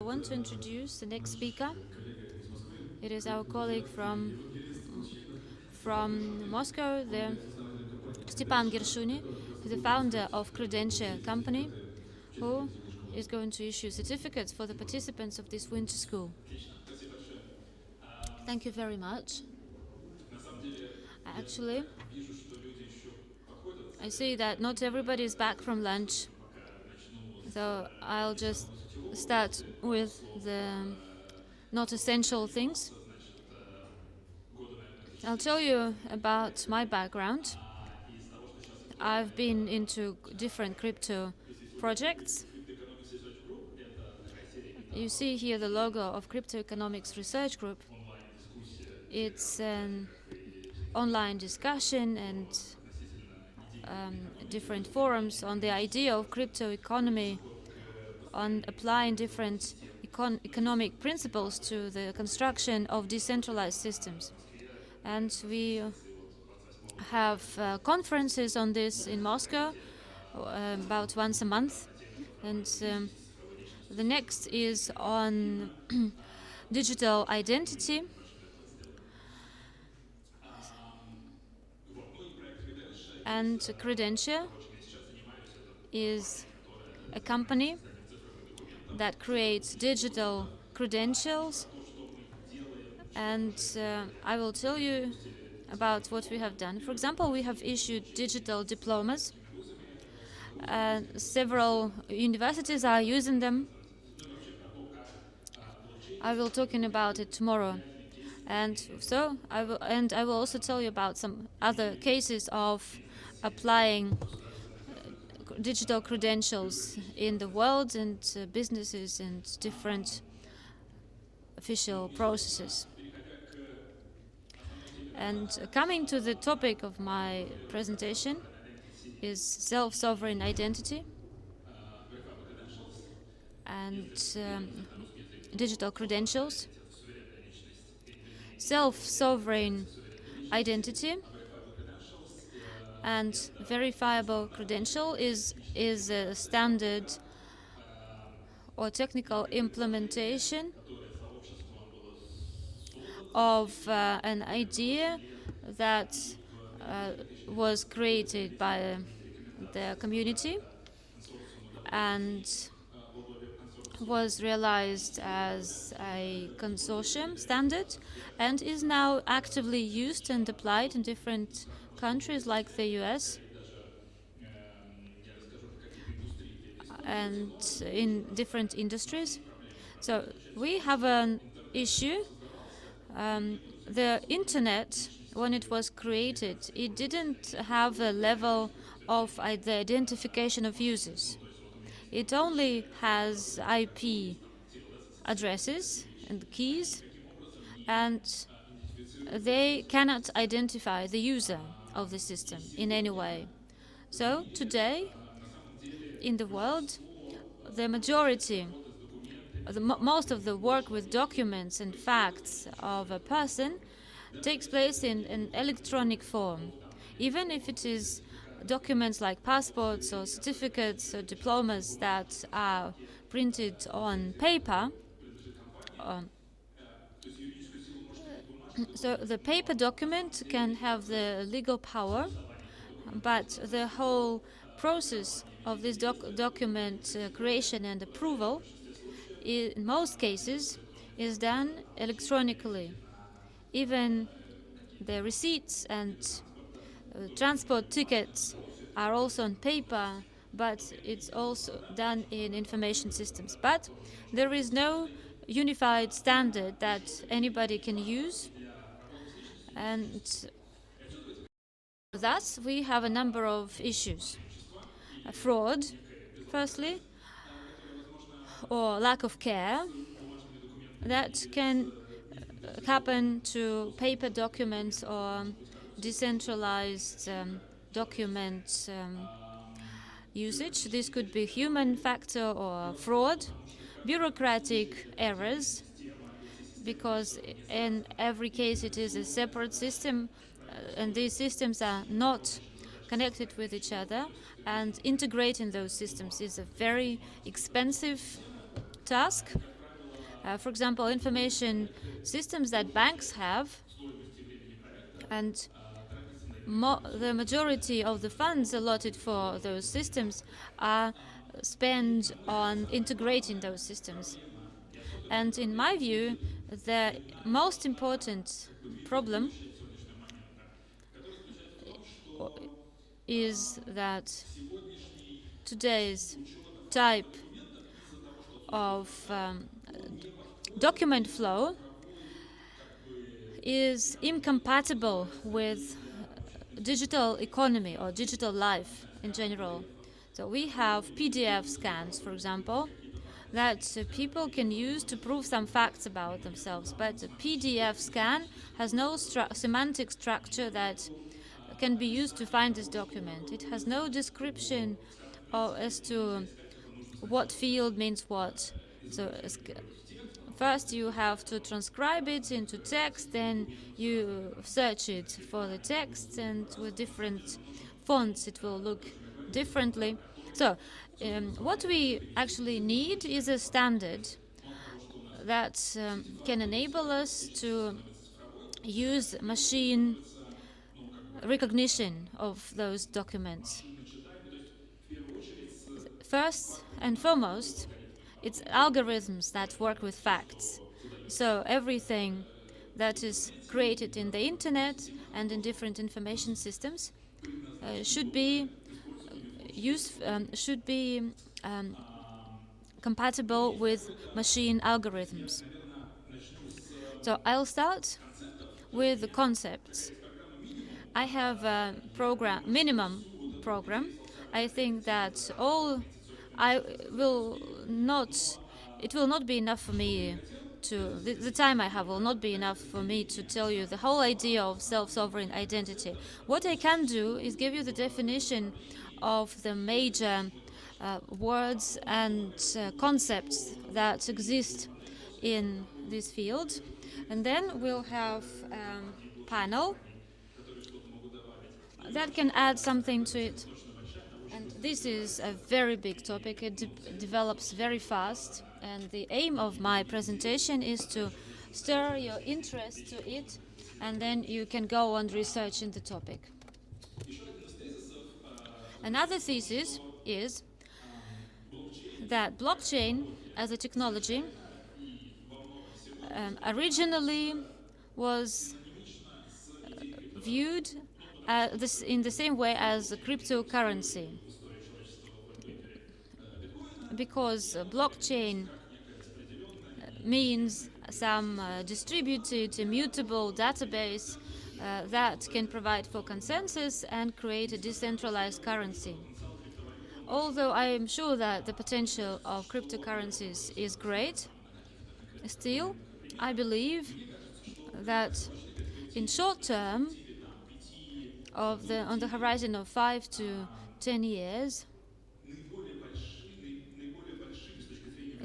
I want to introduce the next speaker. It is our colleague from Moscow, the Stepan Gershuni, the founder of Credentia company, who is going to issue certificates for the participants of this winter school. Thank you very much. Actually, I see that not everybody is back from lunch, so I'll just start with the not essential things. I'll tell you about my background. I've been into different crypto projects. You see here the logo of Crypto Economics Research Group. It's an online discussion and different forums on the idea of crypto economy, on applying different economic principles to the construction of decentralized systems. And we have conferences on this in Moscow about once a month. And the next is on digital identity. And Credentia is a company that creates digital credentials. And I will tell you about what we have done. For example, we have issued digital diplomas. Several universities are using them. I will talk about it tomorrow. And so I will also tell you about some other cases of applying digital credentials in the world and businesses and different official processes. And coming to the topic of my presentation is self-sovereign identity and digital credentials. Self-sovereign identity and verifiable credential is a standard or technical implementation of an idea that was created by the community and was realized as a consortium standard and is now actively used and applied in different countries like the US and in different industries. So we have an issue. The internet, when it was created, it didn't have a level of the identification of users. It only has IP addresses and keys, and they cannot identify the user of the system in any way. So today, in the world, the majority, most of the work with documents and facts of a person takes place in an electronic form, even if it is documents like passports or certificates or diplomas that are printed on paper. So the paper document can have the legal power, but the whole process of this document creation and approval, in most cases, is done electronically. Even the receipts and transport tickets are also on paper, but it's also done in information systems. But there is no unified standard that anybody can use, and thus we have a number of issues. Fraud, firstly, or lack of care that can happen to paper documents or decentralized document usage. This could be human factor or fraud, bureaucratic errors, because in every case it is a separate system and these systems are not connected with each other, and integrating those systems is a very expensive task. For example, information systems that banks have, and the majority of the funds allotted for those systems are spent on integrating those systems. And in my view, the most important problem is that today's type of document flow is incompatible with digital economy or digital life in general. So we have PDF scans, for example, that people can use to prove some facts about themselves. But a PDF scan has no semantic structure that can be used to find this document. It has no description as to what field means what. So first you have to transcribe it into text, then you search it for the text, and with different fonts it will look differently. So what we actually need is a standard that can enable us to use machine recognition of those documents. First and foremost, it's algorithms that work with facts. So everything that is created in the internet and in different information systems should be compatible with machine algorithms. So I'll start with the concepts. I have a minimum program. I think that it will not be enough for me the time I have will not be enough for me to tell you the whole idea of self-sovereign identity. What I can do is give you the definition of the major words and concepts that exist in this field. And then we'll have a panel that can add something to it. And this is a very big topic. It develops very fast. And the aim of my presentation is to stir your interest to it, and then you can go on researching the topic. Another thesis is that blockchain as a technology originally was viewed in the same way as a cryptocurrency, because blockchain means some distributed, immutable database that can provide for consensus and create a decentralized currency. Although I am sure that the potential of cryptocurrencies is great, still I believe that in short term, on the horizon of 5 to 10 years,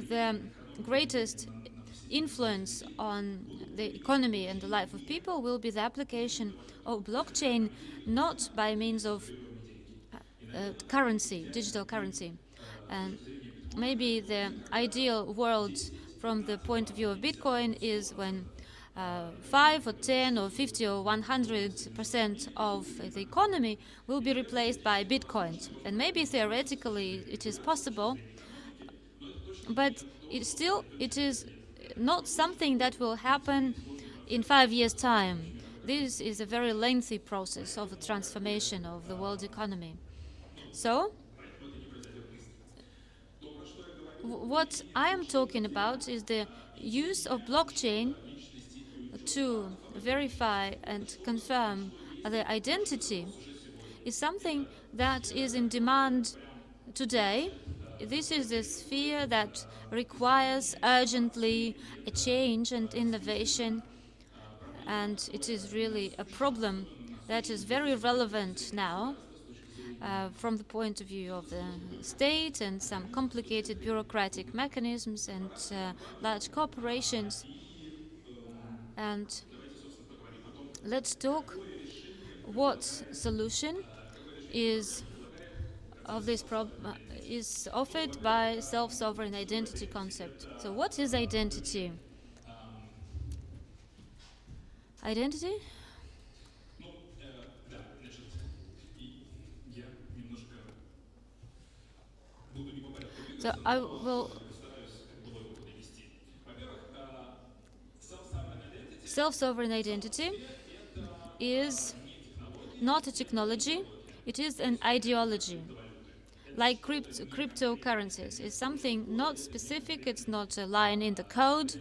the greatest influence on the economy and the life of people will be the application of blockchain, not by means of currency, digital currency. And maybe the ideal world from the point of view of Bitcoin is when 5 or 10 or 50 or 100% of the economy will be replaced by Bitcoins. And maybe theoretically it is possible, but it is not something that will happen in 5 years' time. This is a very lengthy process of the transformation of the world economy. So, what I am talking about is the use of blockchain to verify and confirm the identity is something that is in demand today. This is the sphere that requires urgently a change and innovation, and it is really a problem that is very relevant now from the point of view of the state and some complicated bureaucratic mechanisms and large corporations. And let's talk what solution is of this problem is offered by self-sovereign identity concept. So what is identity? Identity? So I will... Self-sovereign identity is not a technology, it is an ideology. Like cryptocurrencies. It's something not specific, it's not a line in the code,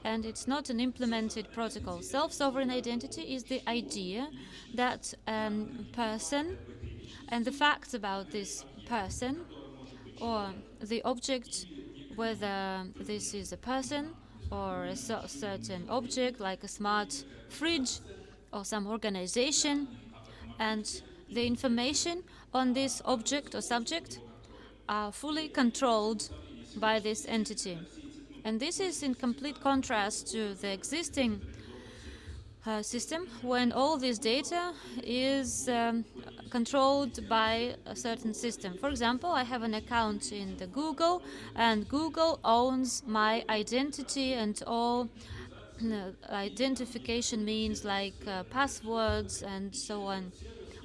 and it's not an implemented protocol. Self-sovereign identity is the idea that a person and the facts about this person or the object, whether this is a person or a certain object like a smart fridge or some organization, and the information on this object or subject are fully controlled by this entity. And this is in complete contrast to the existing system when all this data is controlled by a certain system. For example, I have an account in the Google, and Google owns my identity and all identification means like passwords and so on.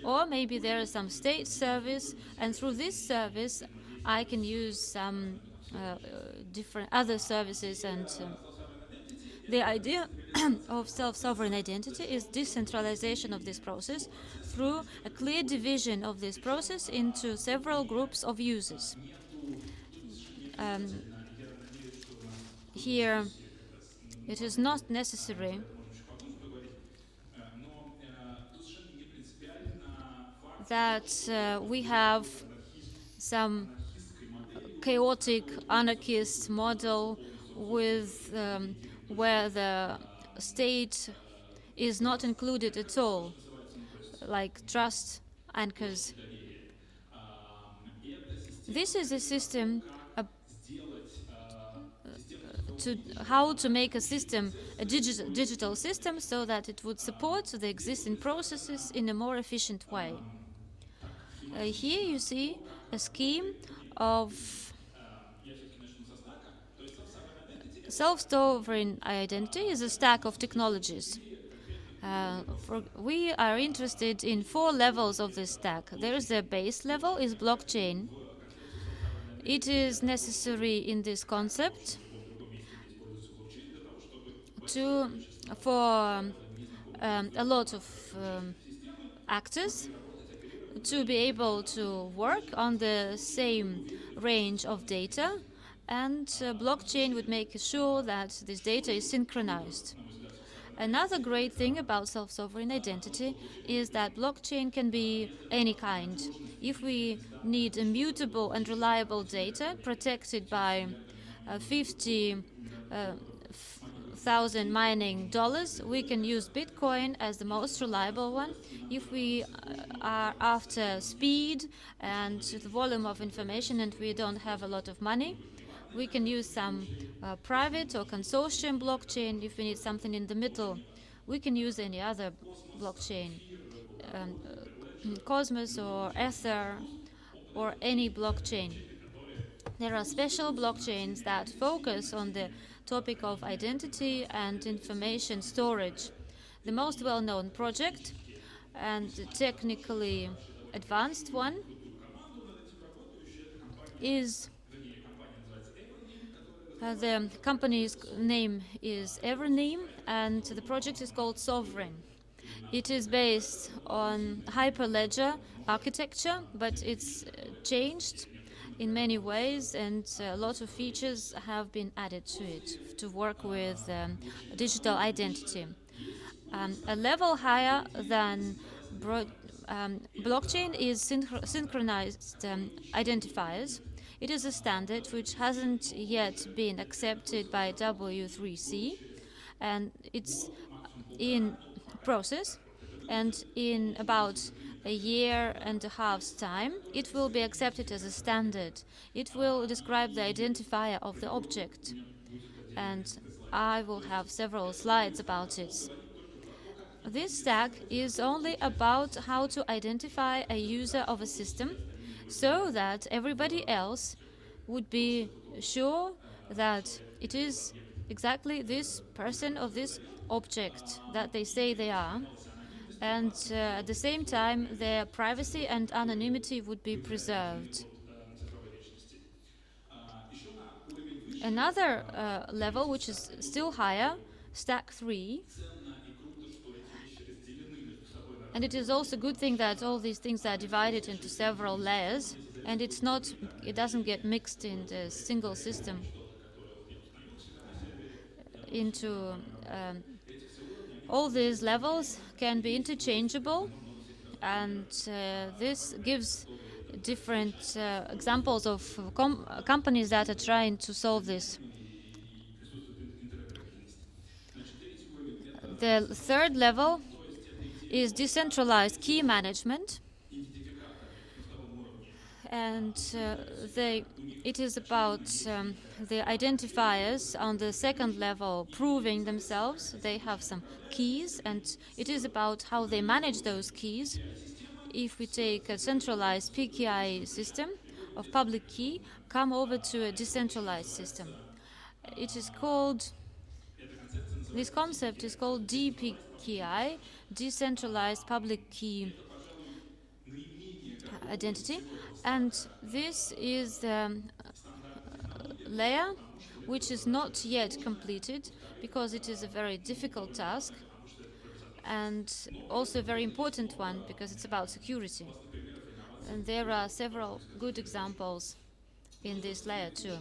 Or maybe there is some state service, and through this service I can use some different other services. And the idea of self-sovereign identity is decentralization of this process through a clear division of this process into several groups of users. Here it is not necessary that we have some chaotic anarchist model with where the state is not included at all, like trust anchors. This is a system to how to make a system a digital system so that it would support the existing processes in a more efficient way. Here you see a scheme of self-sovereign identity is a stack of technologies. We are interested in 4 levels of this stack. There is the base level, is blockchain. It is necessary in this concept for a lot of actors to be able to work on the same range of data, and blockchain would make sure that this data is synchronized. Another great thing about self-sovereign identity is that blockchain can be any kind. If we need immutable and reliable data protected by 50,000 mining dollars, we can use Bitcoin as the most reliable one. If we are after speed and the volume of information and we don't have a lot of money, we can use some private or consortium blockchain. If we need something in the middle, we can use any other blockchain, Cosmos or Ether or any blockchain. There are special blockchains that focus on the topic of identity and information storage. The most well-known project and technically advanced one is the company's name is Everneam, and the project is called Sovereign. It is based on Hyperledger architecture, but it's changed in many ways, and a lot of features have been added to it to work with digital identity. A level higher than blockchain is synchronized identifiers. It is a standard which hasn't yet been accepted by W3C, and it's in process, and in about a year and a half's time it will be accepted as a standard. It will describe the identifier of the object, and I will have several slides about it. This stack is only about how to identify a user of a system so that everybody else would be sure that it is exactly this person or this object that they say they are, and at the same time their privacy and anonymity would be preserved. Another level, which is still higher, stack 3, and it is also a good thing that all these things are divided into several layers, and it doesn't get mixed in the single system into all these levels can be interchangeable, and this gives different examples of companies that are trying to solve this. The third level is decentralized key management, and it is about the identifiers on the second level proving themselves. They have some keys, and it is about how they manage those keys. If we take a centralized PKI system of public key, come over to a decentralized system. It is called, this concept is called DPKI, decentralized public key identity, and this is the layer which is not yet completed because it is a very difficult task and also a very important one because it's about security. And there are several good examples in this layer too.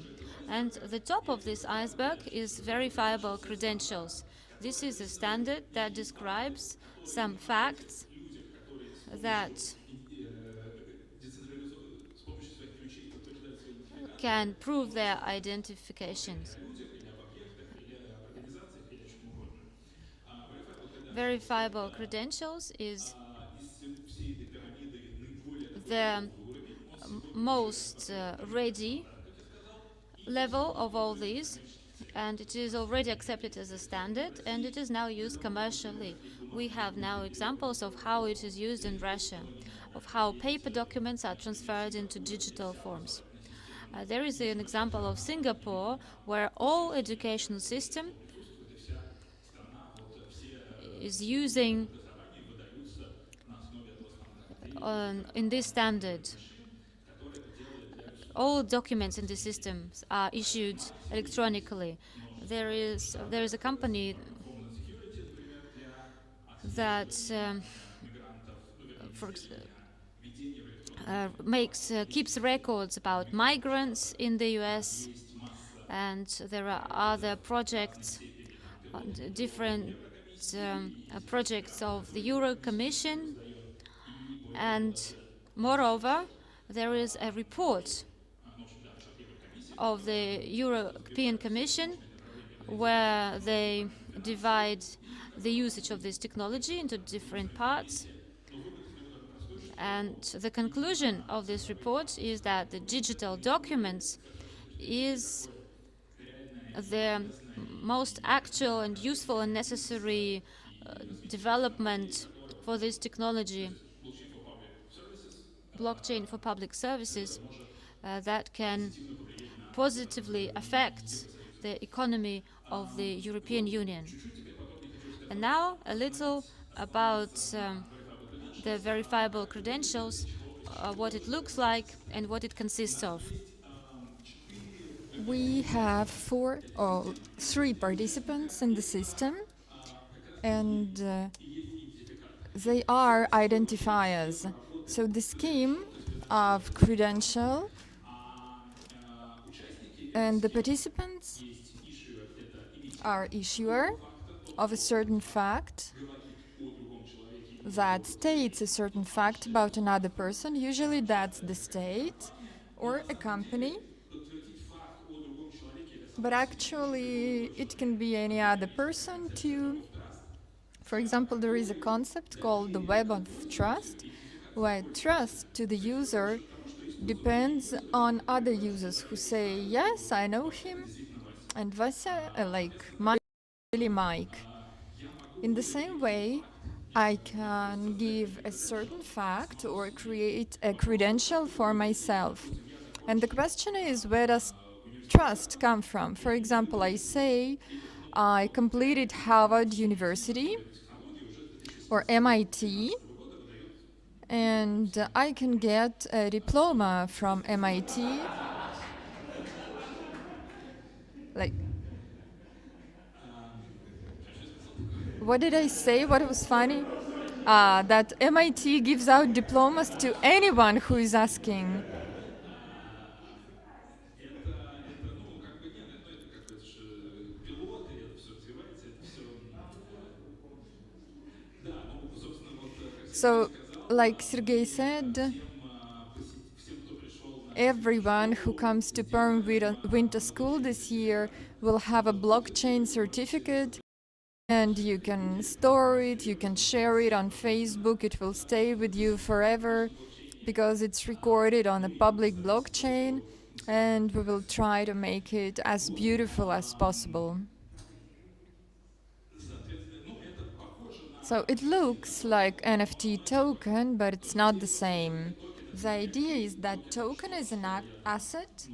And the top of this iceberg is verifiable credentials. This is a standard that describes some facts that can prove their identifications. Verifiable credentials is the most ready level of all these, and it is already accepted as a standard, and it is now used commercially. We have now examples of how it is used in Russia, of how paper documents are transferred into digital forms. There is an example of Singapore, where all education system is using in this standard. All documents in the systems are issued electronically. There is a company that keeps records about migrants in the US, and there are other projects, different projects of the Euro Commission, and moreover, there is a report of the European Commission where they divide the usage of this technology into different parts. And the conclusion of this report is that the digital documents is the most actual and useful and necessary development for this technology, blockchain for public services, that can positively affect the economy of the European Union. And now a little about the verifiable credentials, what it looks like and what it consists of. We have three participants in the system, and they are identifiers. So the scheme of credential and the participants are issuer of a certain fact that states a certain fact about another person. Usually that's the state or a company, but actually it can be any other person too. For example, there is a concept called the web of trust, where trust to the user depends on other users who say, yes, I know him, and Vasya, like Mike. In the same way, I can give a certain fact or create a credential for myself. And the question is, where does trust come from? For example, I say I completed Harvard University or MIT, and I can get a diploma from MIT. Like, what did I say? What was funny? That MIT gives out diplomas to anyone who is asking. So, like Sergey said, everyone who comes to Perm Winter School this year will have a blockchain certificate, and you can store it, you can share it on Facebook, it will stay with you forever because it's recorded on a public blockchain, and we will try to make it as beautiful as possible. So it looks like NFT token, but it's not the same. The idea is that token is an asset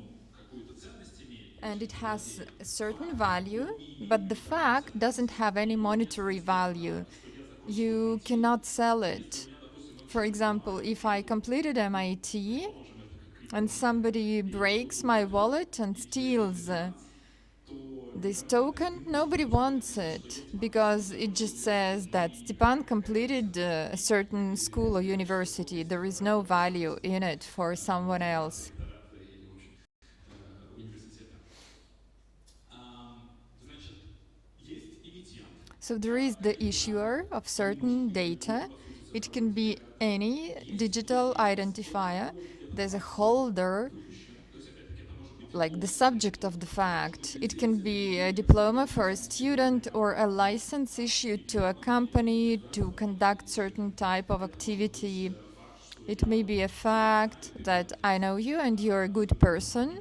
and it has a certain value, but the fact doesn't have any monetary value. You cannot sell it. For example, if I completed MIT and somebody breaks my wallet and steals this token, nobody wants it because it just says that Stepan completed a certain school or university. There is no value in it for someone else. So there is the issuer of certain data. It can be any digital identifier. There's a holder, like the subject of the fact. It can be a diploma for a student or a license issued to a company to conduct certain type of activity. It may be a fact that I know you and you're a good person,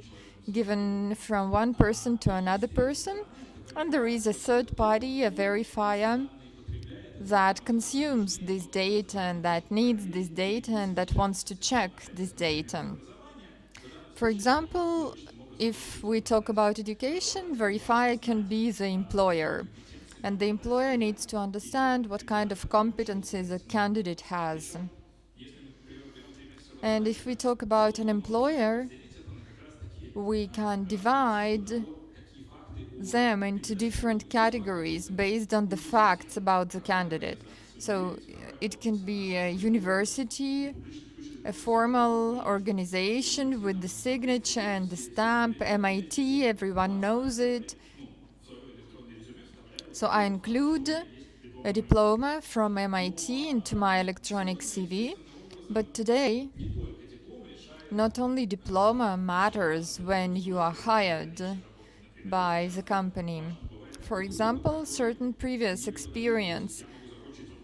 given from one person to another person, and there is a third party, a verifier, that consumes this data and that needs this data and that wants to check this data. For example, if we talk about education, verifier can be the employer. And the employer needs to understand what kind of competencies a candidate has. And if we talk about an employer, we can divide them into different categories based on the facts about the candidate. So it can be a university, a formal organization with the signature and the stamp, MIT, everyone knows it. So I include a diploma from MIT into my electronic CV. But today, not only diploma matters when you are hired by the company. For example, certain previous experience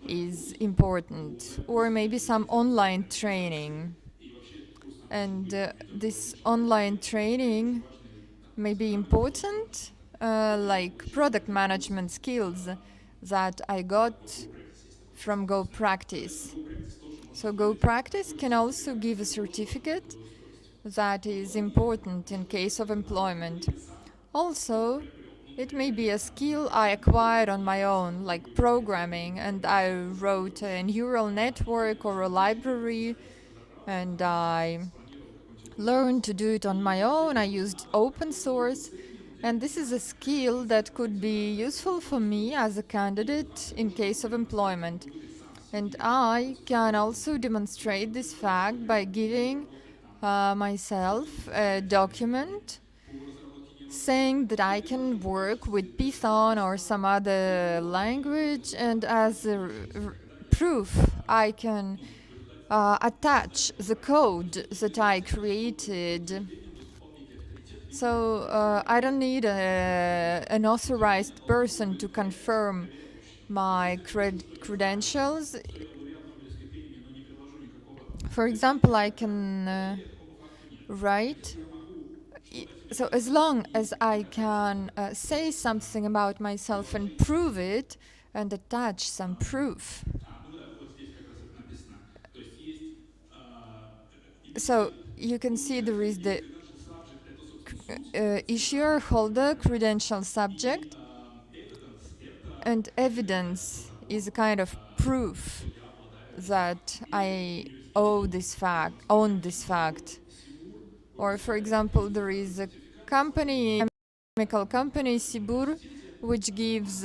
is important, or maybe some online training. And this online training may be important, like product management skills that I got from Go Practice. So Go Practice can also give a certificate that is important in case of employment. Also, it may be a skill I acquired on my own, like programming, and I wrote a neural network or a library, and I learned to do it on my own. I used open source, and this is a skill that could be useful for me as a candidate in case of employment. And I can also demonstrate this fact by giving myself a document saying that I can work with Python or some other language, and as a proof I can attach the code that I created. So I don't need an authorized person to confirm my credentials. For example, I can write. So as long as I can say something about myself and prove it and attach some proof, So you can see there is the issuer, holder, credential, subject, and evidence is a kind of proof that I own this fact. Or for example, there is a company, chemical company, Sibur, which gives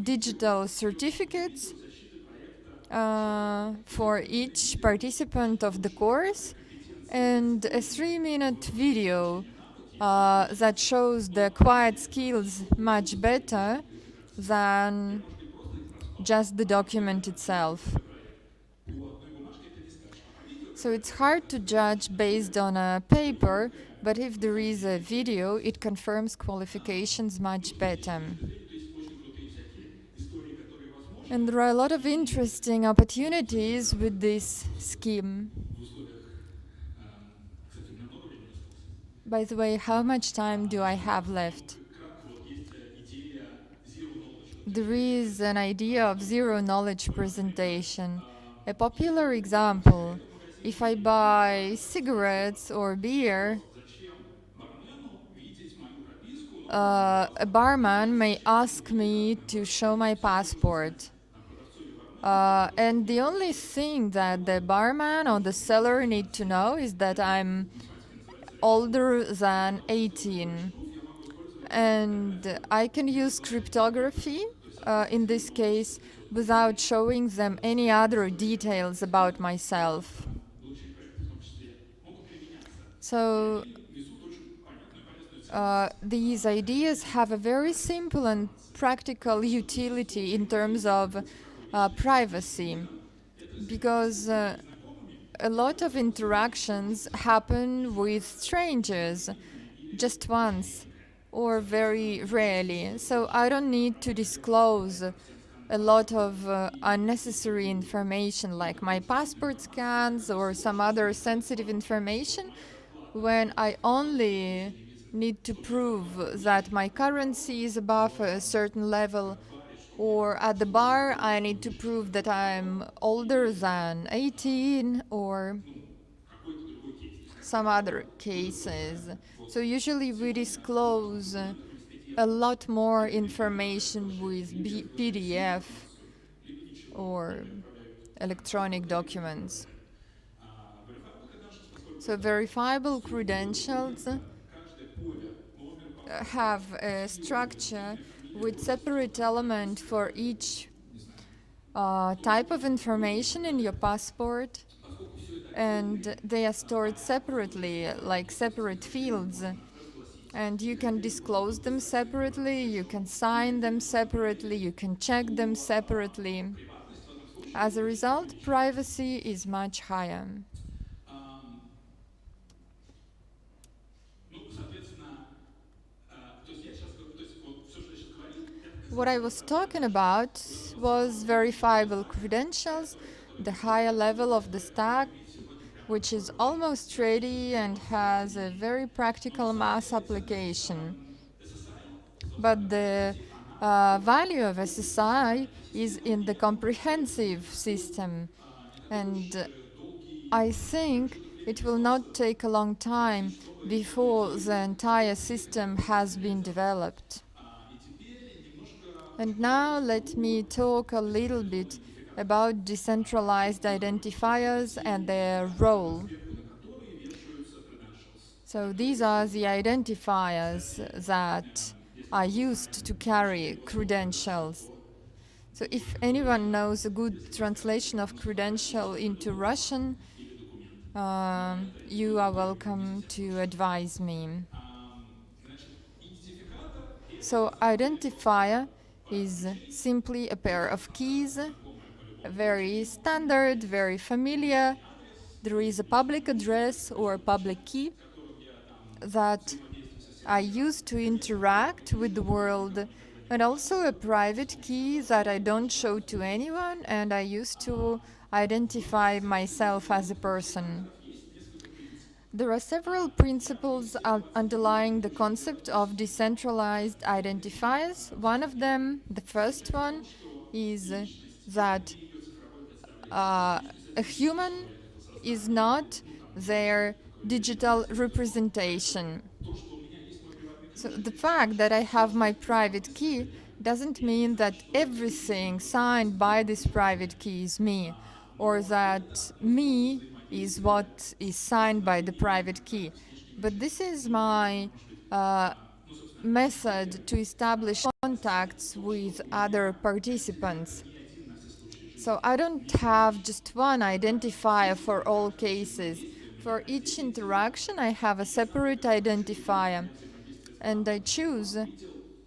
digital certificates for each participant of the course, and a 3-minute video that shows the acquired skills much better than just the document itself. So it's hard to judge based on a paper, but if there is a video, it confirms qualifications much better. And there are a lot of interesting opportunities with this scheme. By the way, how much time do I have left? There is an idea of zero knowledge presentation. A popular example, if I buy cigarettes or beer, a barman may ask me to show my passport. And the only thing that the barman or the seller need to know is that I'm older than 18. And I can use cryptography in this case without showing them any other details about myself. So these ideas have a very simple and practical utility in terms of privacy, because a lot of interactions happen with strangers just once or very rarely. So I don't need to disclose a lot of unnecessary information like my passport scans or some other sensitive information when I only need to prove that my currency is above a certain level, or at the bar I need to prove that I'm older than 18 or some other cases. So usually we disclose a lot more information with PDF or electronic documents. So verifiable credentials have a structure with separate element for each type of information in your passport, and they are stored separately, like separate fields, and you can disclose them separately, you can sign them separately, you can check them separately. As a result, privacy is much higher. What I was talking about was verifiable credentials, the higher level of the stack, which is almost ready and has a very practical mass application. But the value of SSI is in the comprehensive system, and I think it will not take a long time before the entire system has been developed. And now let me talk a little bit about decentralized identifiers and their role. So these are the identifiers that are used to carry credentials. So if anyone knows a good translation of credential into Russian, you are welcome to advise me. So identifier is simply a pair of keys, very standard, very familiar. There is a public address or a public key that I use to interact with the world, and also a private key that I don't show to anyone and I use to identify myself as a person. There are several principles underlying the concept of decentralized identifiers. One of them, the first one, is that a human is not their digital representation. So the fact that I have my private key doesn't mean that everything signed by this private key is me, or that me is what is signed by the private key. But this is my method to establish contacts with other participants. So I don't have just one identifier for all cases. For each interaction, I have a separate identifier. And I choose,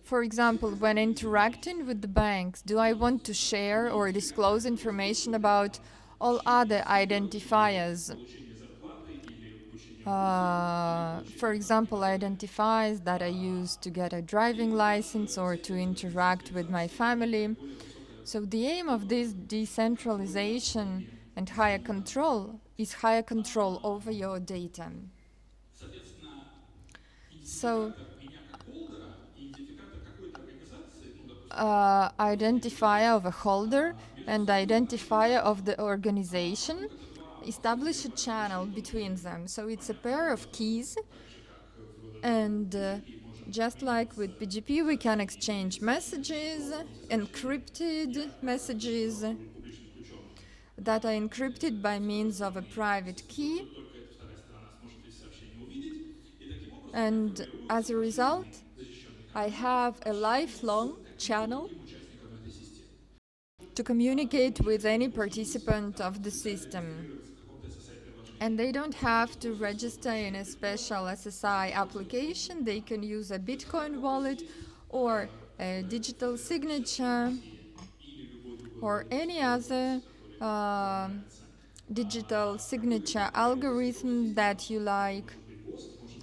for example, when interacting with the banks, do I want to share or disclose information about all other identifiers? For example, identifiers that I use to get a driving license or to interact with my family. So the aim of this decentralization and higher control is higher control over your data. So identifier of a holder and identifier of the organization establish a channel between them. So it's a pair of keys, and just like with PGP, we can exchange messages, encrypted messages that are encrypted by means of a private key. And as a result, I have a lifelong channel to communicate with any participant of the system. And they don't have to register in a special SSI application. They can use a Bitcoin wallet or a digital signature or any other digital signature algorithm that you like.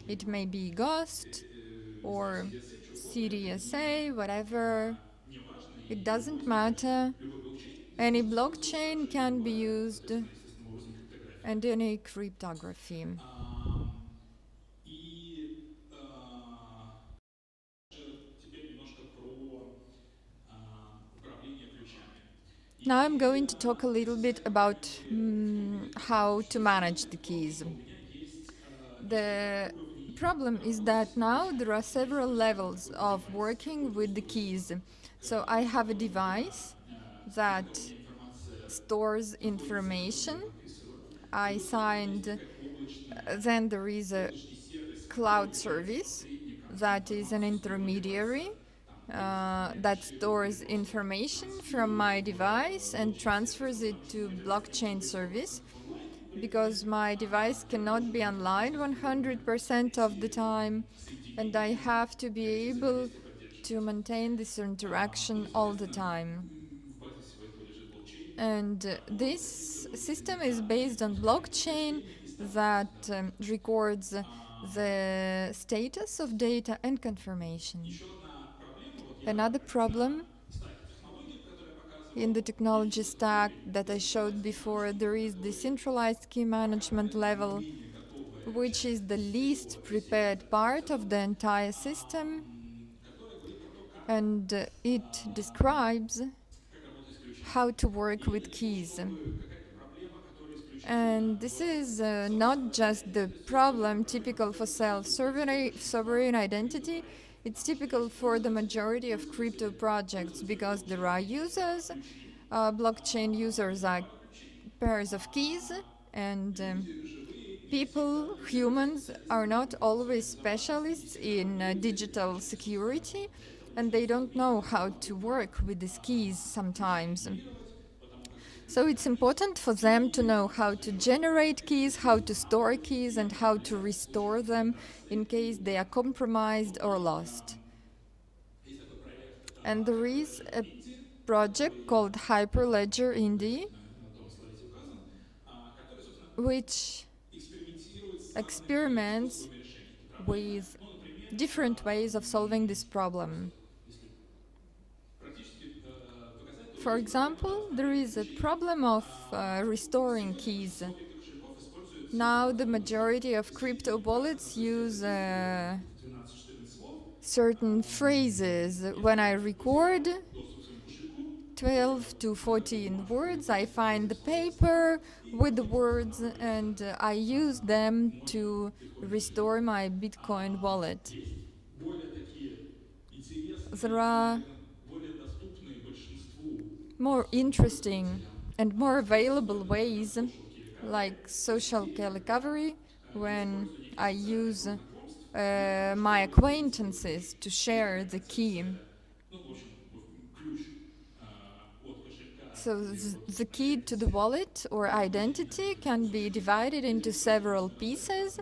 It may be Ghost or CDSA, whatever. It doesn't matter. Any blockchain can be used, and any cryptography. Now I'm going to talk a little bit about how to manage the keys. The problem is that now there are several levels of working with the keys. So I have a device that stores information. I signed, then there is a cloud service that is an intermediary that stores information from my device and transfers it to blockchain service, because my device cannot be online 100% of the time, and I have to be able to maintain this interaction all the time. And this system is based on blockchain that records the status of data and confirmation. Another problem in the technology stack that I showed before, there is the centralized key management level, which is the least prepared part of the entire system, and it describes how to work with keys. And this is not just the problem typical for self-sovereign identity, it's typical for the majority of crypto projects, because there are users, blockchain users are pairs of keys, and people, humans, are not always specialists in digital security, and they don't know how to work with these keys sometimes. So it's important for them to know how to generate keys, how to store keys, and how to restore them in case they are compromised or lost. And there is a project called Hyperledger Indie, which experiments with different ways of solving this problem. For example, there is a problem of restoring keys. Now the majority of crypto wallets use certain phrases. When I record 12 to 14 words. I find the paper with the words and I use them to restore my Bitcoin wallet. There are more interesting and more available ways, like social recovery, when I use my acquaintances to share the key. So the key to the wallet or identity can be divided into several pieces.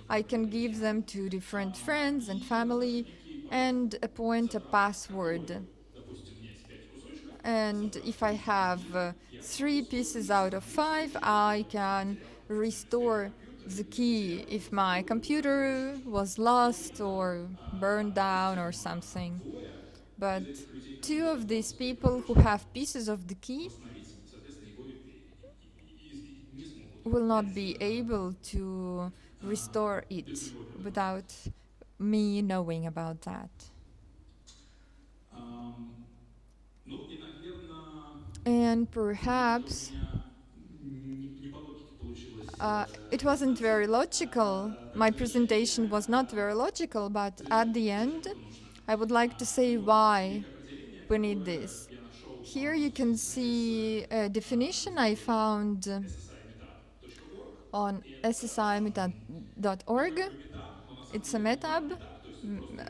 I can give them to different friends and family and appoint a password. And if I have 3 pieces out of 5, I can restore the key if my computer was lost or burned down or something. But 2 of these people who have pieces of the key will not be able to restore it without me knowing about that. And perhaps it wasn't very logical. My presentation was not very logical, but at the end, I would like to say why we need this. Here you can see a definition I found on ssi.org. It's a meetup,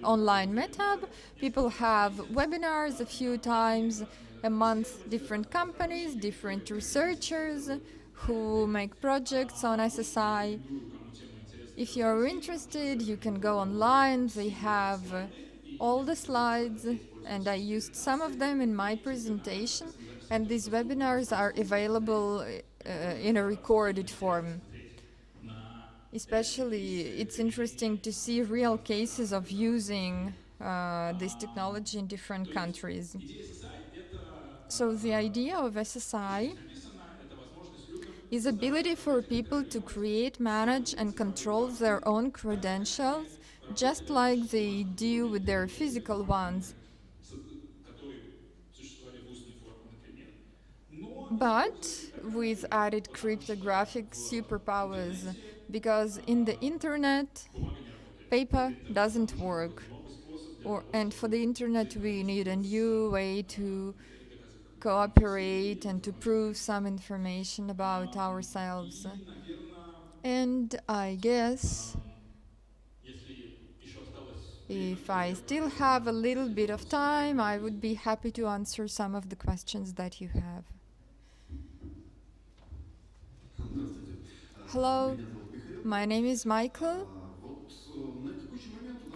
online meetup. People have webinars a few times a month, different companies, different researchers who make projects on SSI. If you're interested, you can go online. They have all the slides, and I used some of them in my presentation, and these webinars are available in a recorded form. Especially, it's interesting to see real cases of using this technology in different countries. So the idea of SSI is ability for people to create, manage, and control their own credentials, just like they do with their physical ones. But with added cryptographic superpowers, because in the internet, paper doesn't work. And for the internet, we need a new way to cooperate and to prove some information about ourselves. And I guess if I still have a little bit of time, I would be happy to answer some of the questions that you have. Hello, my name is Mikhail.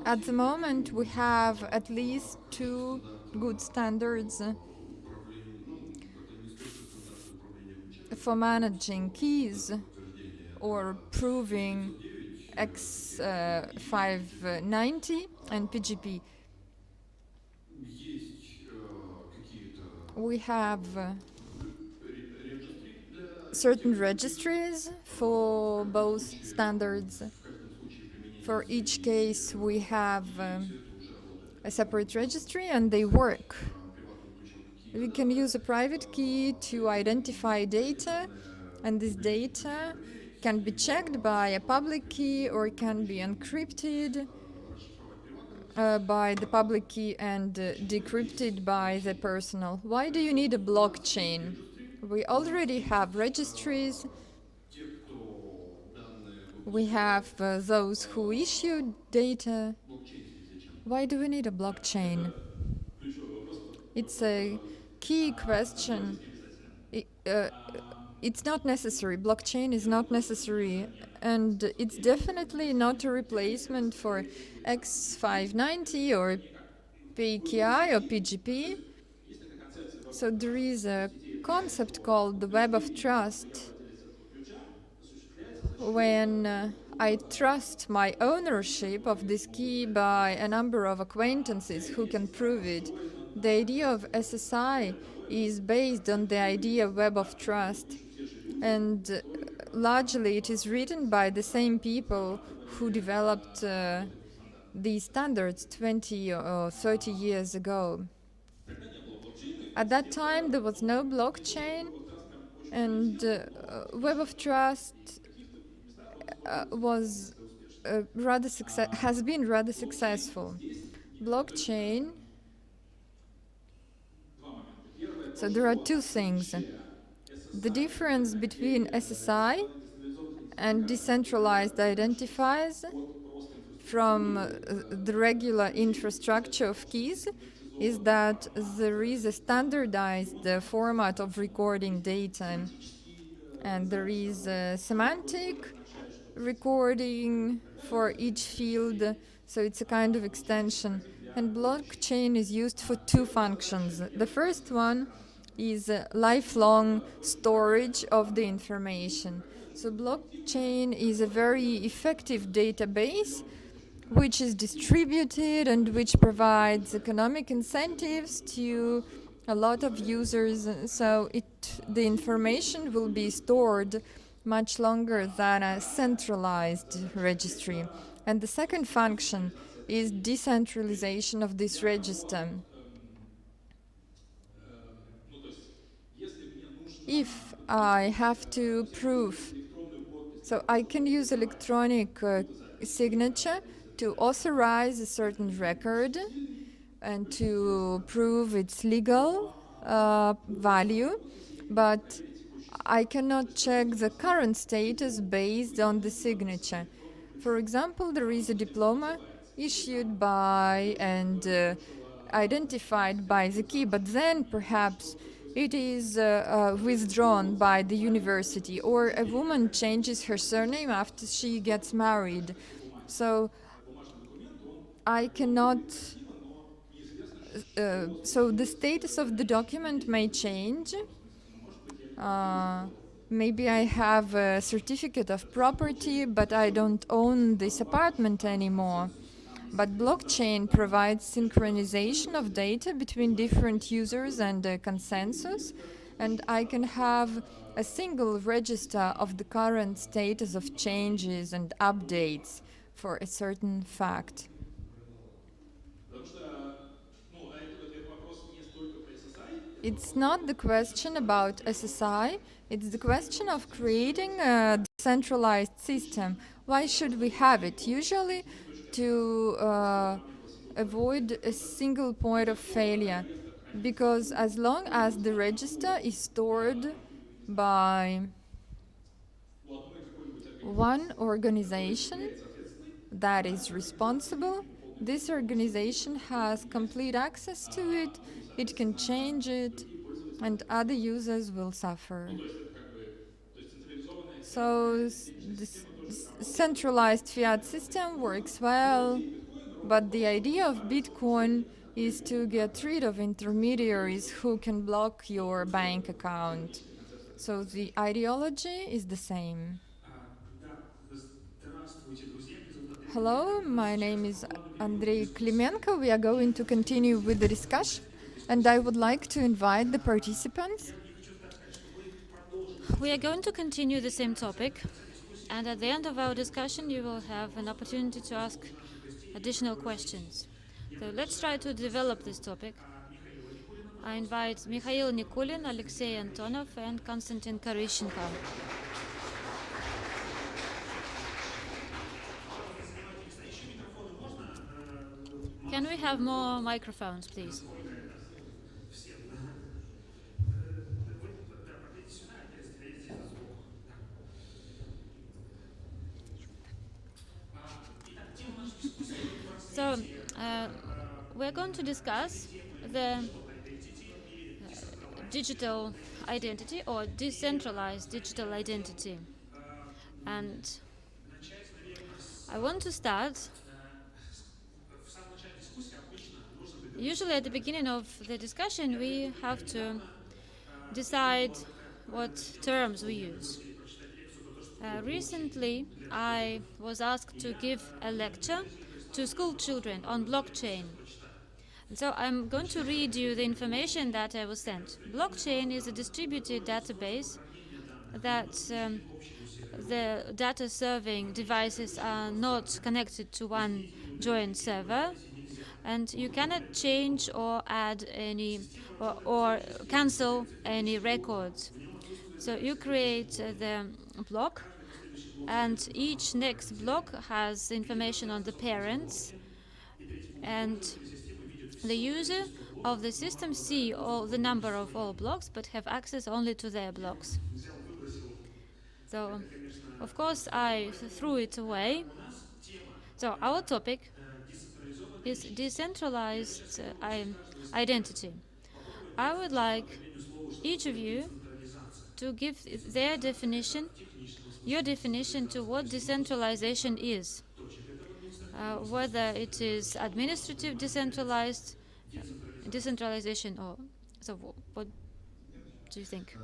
At the moment, we have at least 2 good standards for managing keys or proving X590 and PGP. We have certain registries for both standards. For each case, we have a separate registry and they work. We can use a private key to identify data, and this data can be checked by a public key or can be encrypted by the public key and decrypted by the personal. Why do you need a blockchain? We already have registries. We have those who issue data. Why do we need a blockchain? It's a key question. It's not necessary. Blockchain is not necessary, and it's definitely not a replacement for X590 or PKI or PGP. So there is a concept called the web of trust. When I trust my ownership of this key by a number of acquaintances who can prove it, the idea of SSI is based on the idea of web of trust. And largely it is written by the same people who developed these standards 20 or 30 years ago. At that time, there was no blockchain, and Web of Trust was has been rather successful. Blockchain. So there are two things. The difference between SSI and decentralized identifiers from the regular infrastructure of keys is that there is a standardized format of recording data, and there is a semantic recording for each field, so it's a kind of extension. And blockchain is used for two functions. The first one is lifelong storage of the information. So blockchain is a very effective database which is distributed and which provides economic incentives to a lot of users. So the information will be stored much longer than a centralized registry. And the second function is decentralization of this register. If I have to prove, so I can use electronic signature to authorize a certain record and to prove its legal value, but I cannot check the current status based on the signature. For example, there is a diploma issued by and identified by the key, but then perhaps it is withdrawn by the university, or a woman changes her surname after she gets married. So I cannot, so the status of the document may change. Maybe I have a certificate of property, but I don't own this apartment anymore. But blockchain provides synchronization of data between different users and a consensus, and I can have a single register of the current status of changes and updates for a certain fact. It's not the question about SSI, it's the question of creating a decentralized system. Why should we have it? Usually to avoid a single point of failure, because as long as the register is stored by one organization that is responsible, this organization has complete access to it, it can change it, and other users will suffer. So this centralized fiat system works well, but the idea of Bitcoin is to get rid of intermediaries who can block your bank account. So the ideology is the same. Hello, my name is Andrey Klimenko. We are going to continue with the discussion, and I would like to invite the participants. We are going to continue the same topic, and at the end of our discussion you will have an opportunity to ask additional questions. So let's try to develop this topic. I invite Mikhail, Nikulin, Aleksei, Antonov, and Konstantin Korischenko. Can we have more microphones, please? So, we're going to discuss the digital identity or decentralized digital identity. And I want to start. Usually at the beginning of the discussion we have to decide what terms we use. Recently I was asked to give a lecture to school children on blockchain. And so I'm going to read you the information that I was sent. Blockchain is a distributed database that the data serving devices are not connected to one joint server, and you cannot change or add any or cancel any records. So you create the block, and each next block has information on the parents, and the user of the system see all the number of all blocks but have access only to their blocks. So of course I threw it away. So our topic is decentralized identity. I would like each of you to give their definition, your definition to what decentralization is. Whether it is administrative decentralization, or so. What do you think?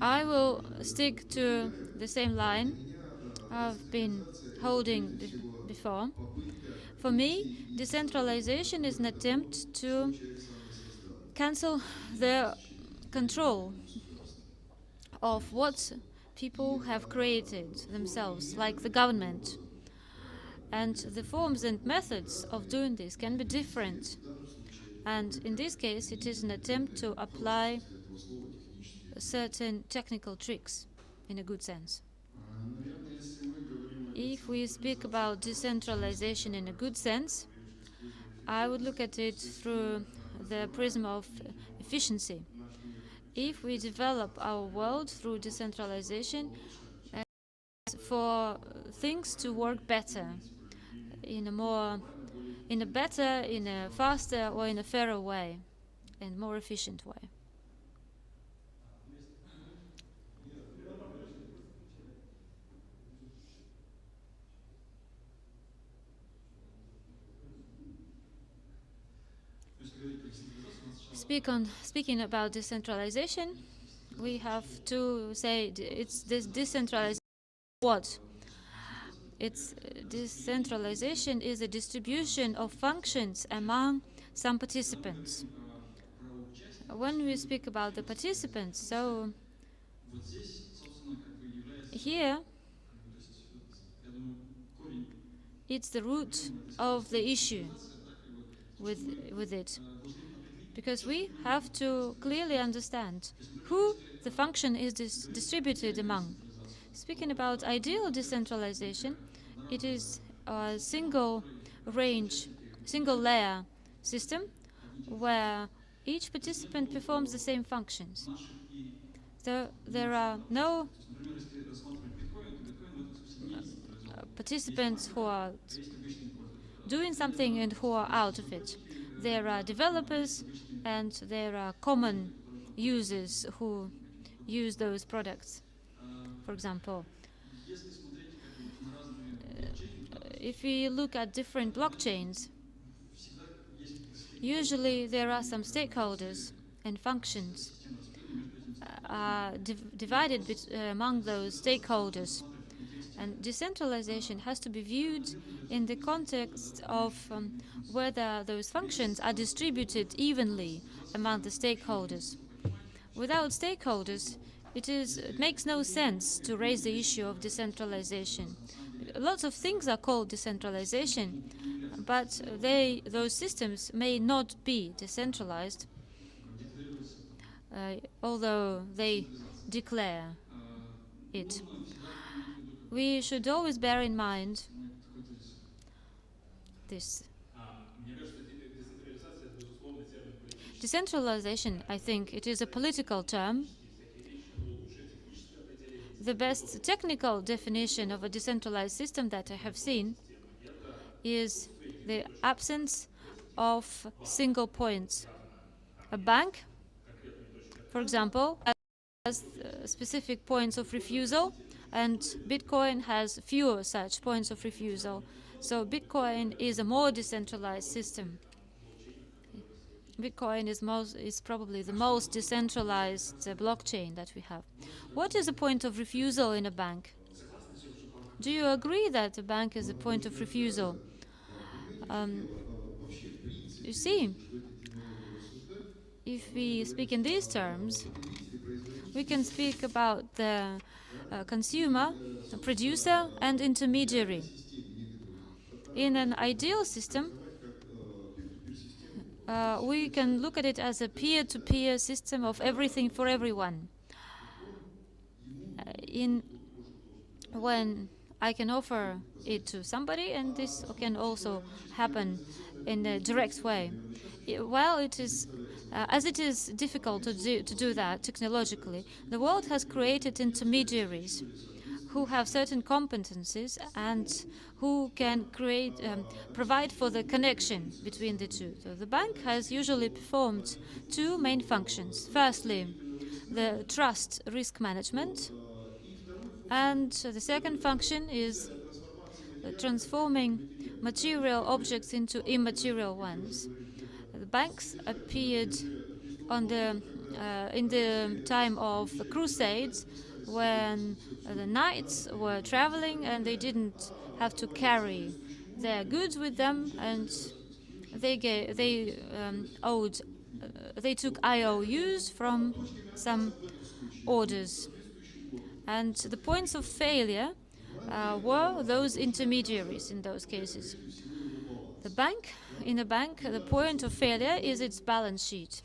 I will stick to the same line I've been holding before. For me, decentralization is an attempt to cancel the control of what people have created themselves, like the government. And the forms and methods of doing this can be different. And in this case, it is an attempt to apply certain technical tricks in a good sense. If we speak about decentralization in a good sense, I would look at it through the prism of efficiency. If we develop our world through decentralization, for things to work better, in a faster, or in a fairer way, and more efficient way. Speaking about decentralization, we have to say it's this decentralization. What? It's decentralization is a distribution of functions among some participants. When we speak about the participants, so here it's the root of the issue with it. Because we have to clearly understand who the function is distributed among. Speaking about ideal decentralization, it is a single layer system where each participant performs the same functions. So there are no participants who are doing something and who are out of it. There are developers and there are common users who use those products. For example, if we look at different blockchains, usually there are some stakeholders and functions divided among those stakeholders. And decentralization has to be viewed in the context of whether those functions are distributed evenly among the stakeholders. Without stakeholders, it makes no sense to raise the issue of decentralization. Lots of things are called decentralization, but those systems may not be decentralized, although they declare it. We should always bear in mind this. Decentralization, I think, it is a political term. The best technical definition of a decentralized system that I have seen is the absence of single points. A bank, for example, has specific points of refusal, and Bitcoin has fewer such points of refusal. So Bitcoin is a more decentralized system. Bitcoin is probably the most decentralized blockchain that we have. What is a point of refusal in a bank? Do you agree that a bank is a point of refusal? You see, if we speak in these terms, we can speak about the consumer, the producer, and intermediary. In an ideal system, we can look at it as a peer-to-peer system of everything for everyone. When I can offer it to somebody, and this can also happen in a direct way. While it is, as it is difficult to do that technologically, the world has created intermediaries who have certain competencies and who can provide for the connection between the two. So the bank has usually performed two main functions. Firstly, the trust risk management, and the second function is transforming material objects into immaterial ones. The banks appeared in the time of the Crusades, when the knights were traveling and they didn't have to carry their goods with them, and they took IOUs from some orders. And the points of failure were those intermediaries in those cases. In a bank, the point of failure is its balance sheet.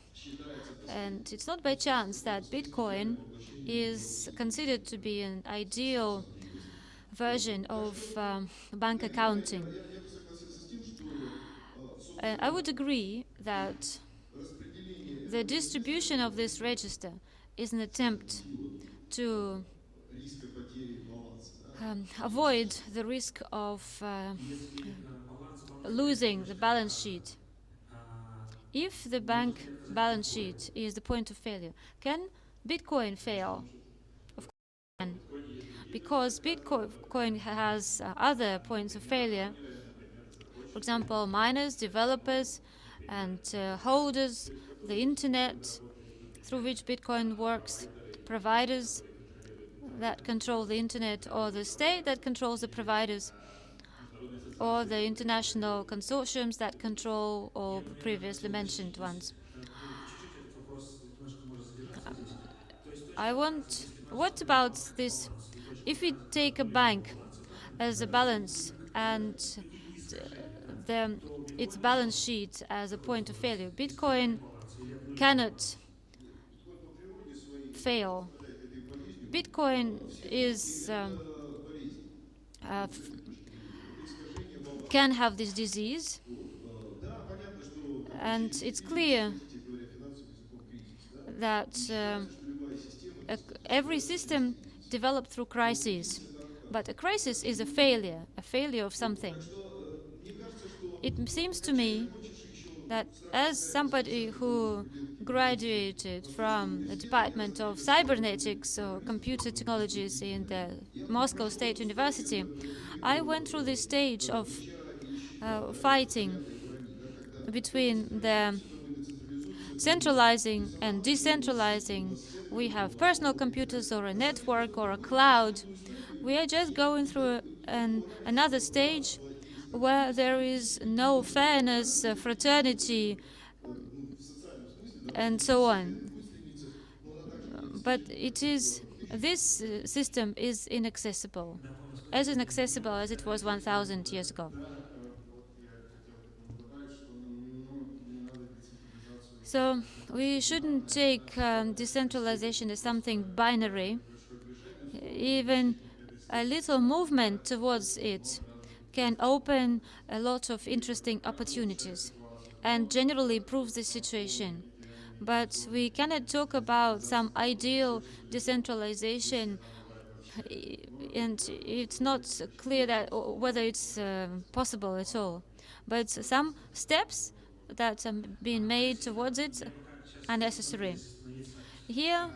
And it's not by chance that Bitcoin is considered to be an ideal version of bank accounting. I would agree that the distribution of this register is an attempt to avoid the risk of losing the balance sheet. If the bank balance sheet is the point of failure, can Bitcoin fail? Of course it can, because Bitcoin has other points of failure. For example, miners, developers, and holders, the internet through which Bitcoin works, providers that control the internet, or the state that controls the providers, or the international consortiums that control all the previously mentioned ones. What about this? If we take a bank as a balance and its balance sheet as a point of failure, Bitcoin cannot fail. Bitcoin can have this disease, and it's clear that every system developed through crises, but a crisis is a failure of something. It seems to me that as somebody who graduated from the Department of Cybernetics or Computer Technologies in the Moscow State University, I went through this stage of fighting between the centralizing and decentralizing. We have personal computers or a network or a cloud. We are just going through another stage where there is no fairness, fraternity, and so on. But this system is inaccessible, as inaccessible as it was 1,000 years ago. So we shouldn't take decentralization as something binary. Even a little movement towards it can open a lot of interesting opportunities and generally improve the situation. But we cannot talk about some ideal decentralization, and it's not clear that whether it's possible at all. But some steps that are being made towards it are necessary. Here,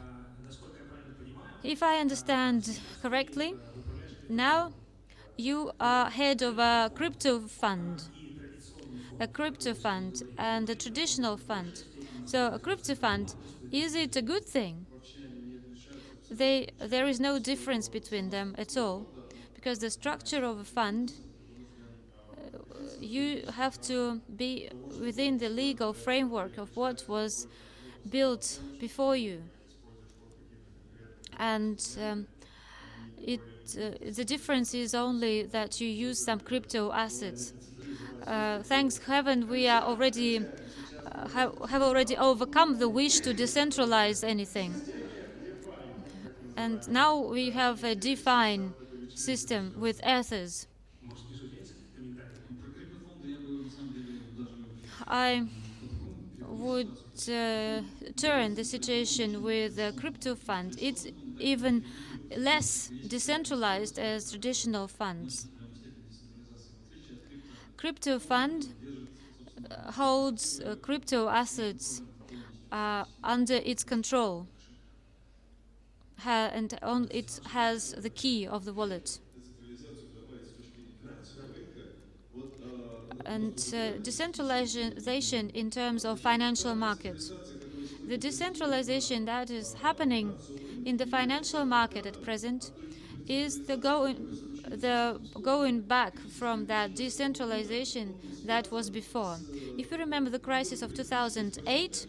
if I understand correctly, now you are head of a crypto fund and a traditional fund. So a crypto fund, is it a good thing? There is no difference between them at all, because the structure of a fund, you have to be within the legal framework of what was built before you. And the difference is only that you use some crypto assets. Thanks heaven, we are already have already overcome the wish to decentralize anything. And now we have a defined system with ethers. I would turn the situation with the crypto fund. It's even less decentralized as traditional funds. Crypto fund holds crypto assets under its control, and it has the key of the wallet. And decentralization in terms of financial markets. The decentralization that is happening in the financial market at present is the going back from that decentralization that was before. If you remember the crisis of 2008,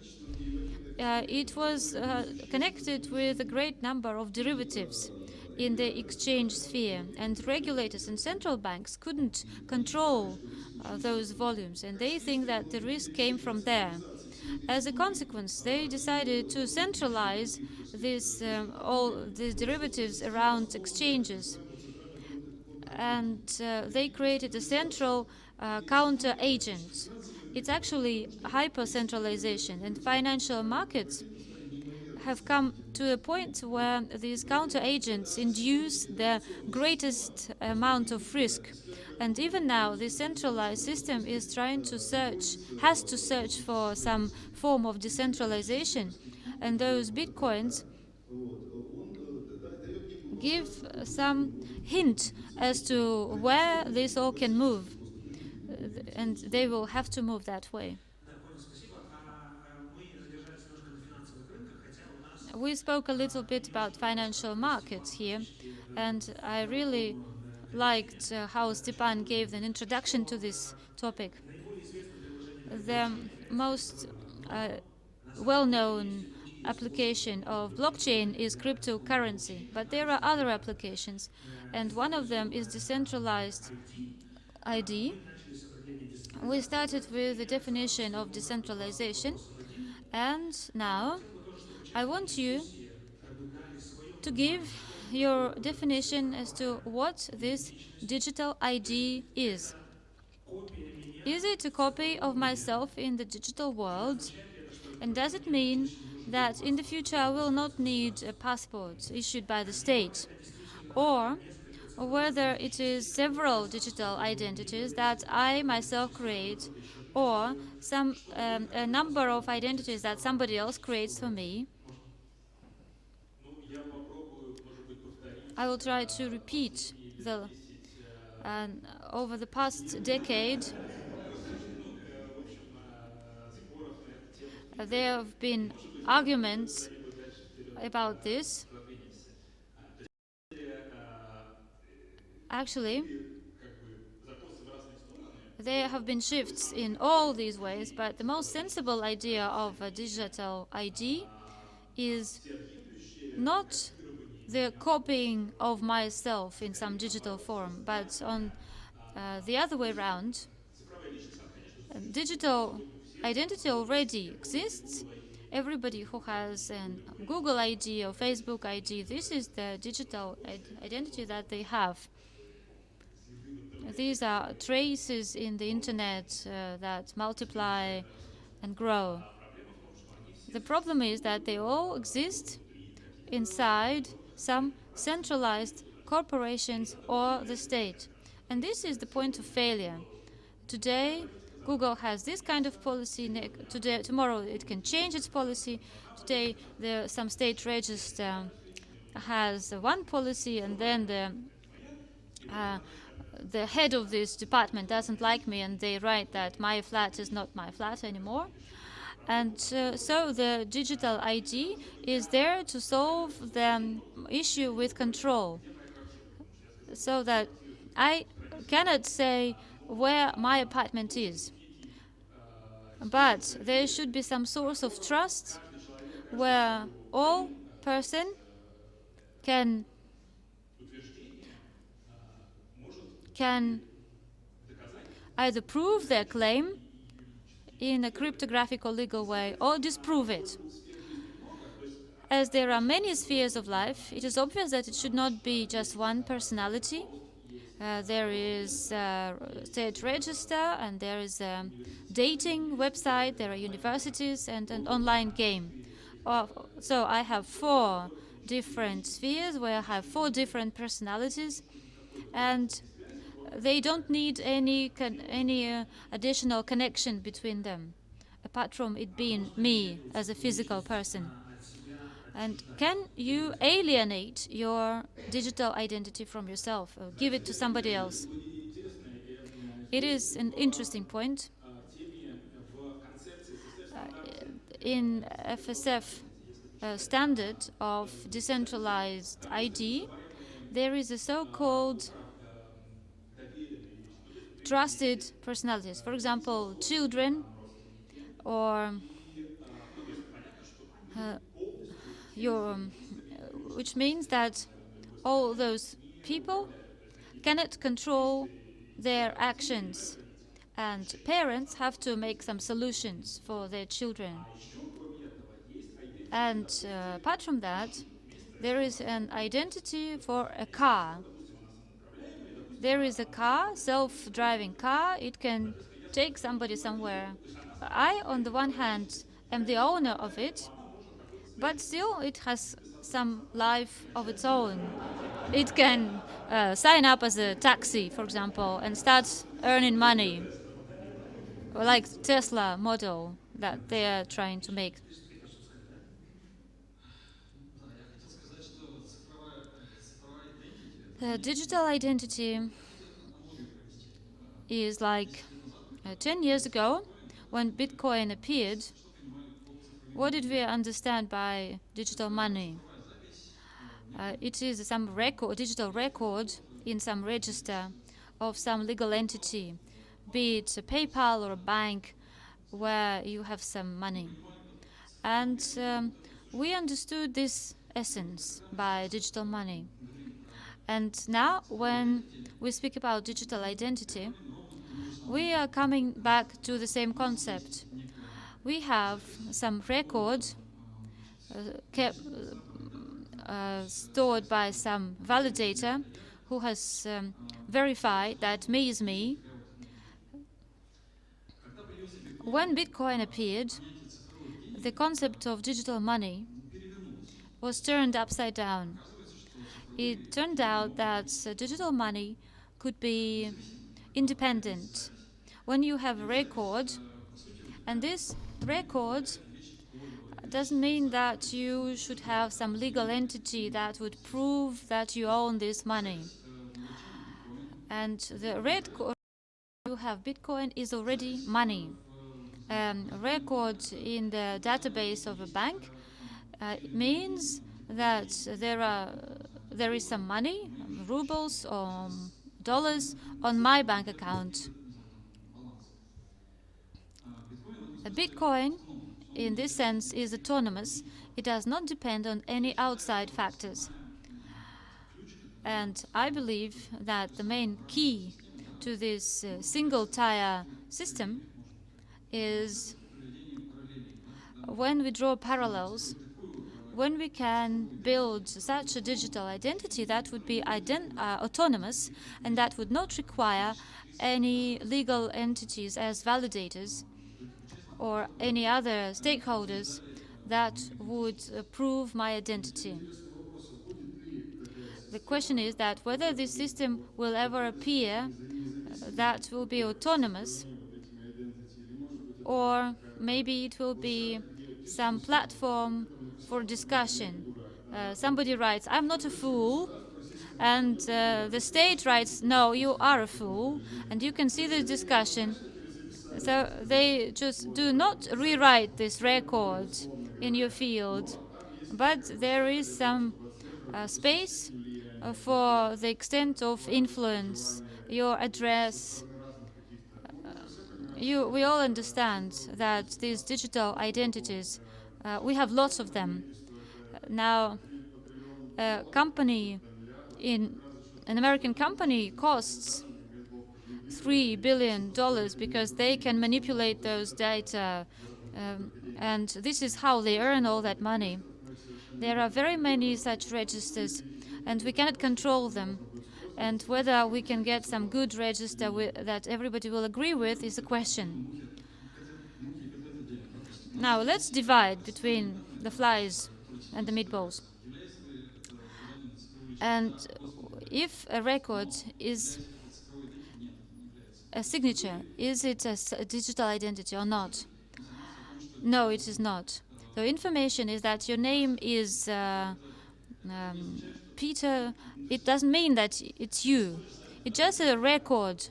it was connected with a great number of derivatives in the exchange sphere, and regulators and central banks couldn't control those volumes, and they think that the risk came from there. As a consequence, they decided to centralize all these derivatives around exchanges, and they created a central counter agent. It's actually hyper-centralization, and financial markets have come to a point where these counter agents induce the greatest amount of risk. And even now, the centralized system is has to search for some form of decentralization. And those bitcoins give some hint as to where this all can move. And they will have to move that way. We spoke a little bit about financial markets here, and I really liked how Stepan gave an introduction to this topic. The most well-known application of blockchain is cryptocurrency, but there are other applications, and one of them is decentralized ID. We started with the definition of decentralization, and now I want you to give your definition as to what this digital ID is. Is it a copy of myself in the digital world? And does it mean that in the future I will not need a passport issued by the state? Or whether it is several digital identities that I myself create, or a number of identities that somebody else creates for me? I will try to repeat over the past decade, there have been arguments about this. Actually, there have been shifts in all these ways, but the most sensible idea of a digital ID is not the copying of myself in some digital form, but on the other way around. Digital identity already exists. Everybody who has a Google ID or Facebook ID, this is the digital identity that they have. These are traces in the internet that multiply and grow. The problem is that they all exist inside some centralized corporations or the state. And this is the point of failure. Today, Google has this kind of policy. Tomorrow, it can change its policy. Today, some state register has one policy, and then the head of this department doesn't like me, and they write that my flat is not my flat anymore. And so the digital ID is there to solve the issue with control, so that I cannot say where my apartment is. But there should be some source of trust where all person can either prove their claim in a cryptographic or legal way or disprove it. As there are many spheres of life, it is obvious that it should not be just one personality. There is a state register, and there is a dating website, there are universities, and an online game. So I have 4 different spheres where I have 4 different personalities, and they don't need any additional connection between them, apart from it being me as a physical person. And can you alienate your digital identity from yourself or give it to somebody else? It is an interesting point. In FSF standard of decentralized ID, there is a so-called trusted personalities. For example, children or which means that all those people cannot control their actions, and parents have to make some solutions for their children. And apart from that, there is an identity for a car. There is a car, self-driving car. It can take somebody somewhere. I, on the one hand, am the owner of it, but still it has some life of its own. It can sign up as a taxi, for example, and start earning money, like Tesla model that they are trying to make. The digital identity is like 10 years ago, when Bitcoin appeared. What did we understand by digital money? It is some digital record in some register of some legal entity, be it a PayPal or a bank, where you have some money. And we understood this essence by digital money. And now, when we speak about digital identity, we are coming back to the same concept. We have some record stored by some validator who has verified that me is me. When Bitcoin appeared, the concept of digital money was turned upside down. It turned out that digital money could be independent. When you have a record, and this record doesn't mean that you should have some legal entity that would prove that you own this money. And the record you have Bitcoin is already money. A record in the database of a bank means that there is some money, rubles or dollars, on my bank account. A Bitcoin, in this sense, is autonomous. It does not depend on any outside factors. And I believe that the main key to this single-tier system is when we draw parallels, when we can build such a digital identity that would be autonomous and that would not require any legal entities as validators or any other stakeholders that would prove my identity. The question is that whether this system will ever appear that will be autonomous, or maybe it will be some platform for discussion. Somebody writes, "I'm not a fool," and the state writes, "No, you are a fool," and you can see the discussion. So they just do not rewrite this record in your field, but there is some space for the extent of influence, your address. We all understand that these digital identities, we have lots of them. Now, an American company costs $3 billion because they can manipulate those data, and this is how they earn all that money. There are very many such registers, and we cannot control them. And whether we can get some good register that everybody will agree with is a question. Now let's divide between the flies and the meatballs. And if a record is a signature, is it a digital identity or not? No, it is not. The information is that your name is Peter. It doesn't mean that it's you. It's just a record.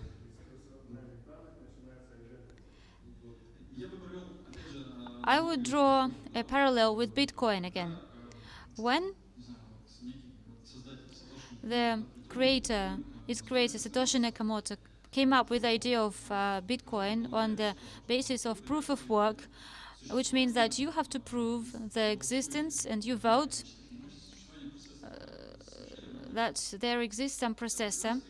I would draw a parallel with Bitcoin again. When its creator, Satoshi Nakamoto, came up with the idea of Bitcoin on the basis of proof of work, which means that you have to prove the existence and you vote that there exists some processor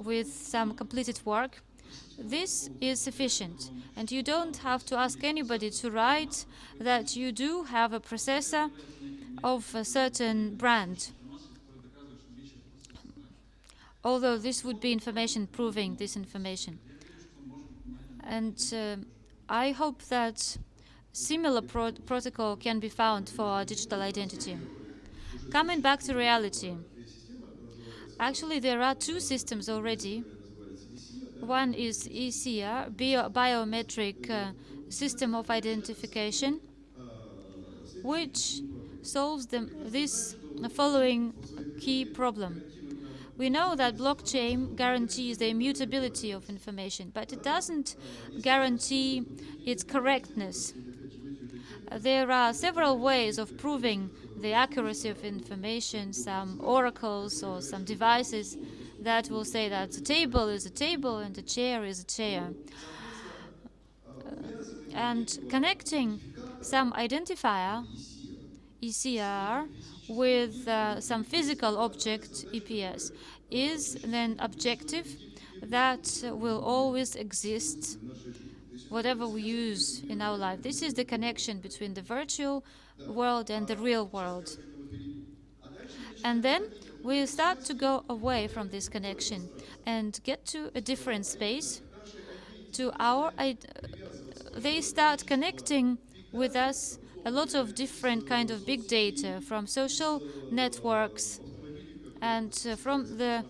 with some completed work. This is sufficient, and you don't have to ask anybody to write that you do have a processor of a certain brand. Although this would be information proving this information. And I hope that similar protocol can be found for digital identity. Coming back to reality, actually there are two systems already. One is ECR, biometric system of identification, which solves this following key problem. We know that blockchain guarantees the immutability of information, but it doesn't guarantee its correctness. There are several ways of proving the accuracy of information, some oracles or some devices that will say that a table is a table and a chair is a chair. And connecting some identifier, ECR, with some physical object, EPS, is then objective that will always exist, whatever we use in our life. This is the connection between the virtual world and the real world. And then we start to go away from this connection and get to a different space, to they start connecting with us a lot of different kind of big data from social networks and from the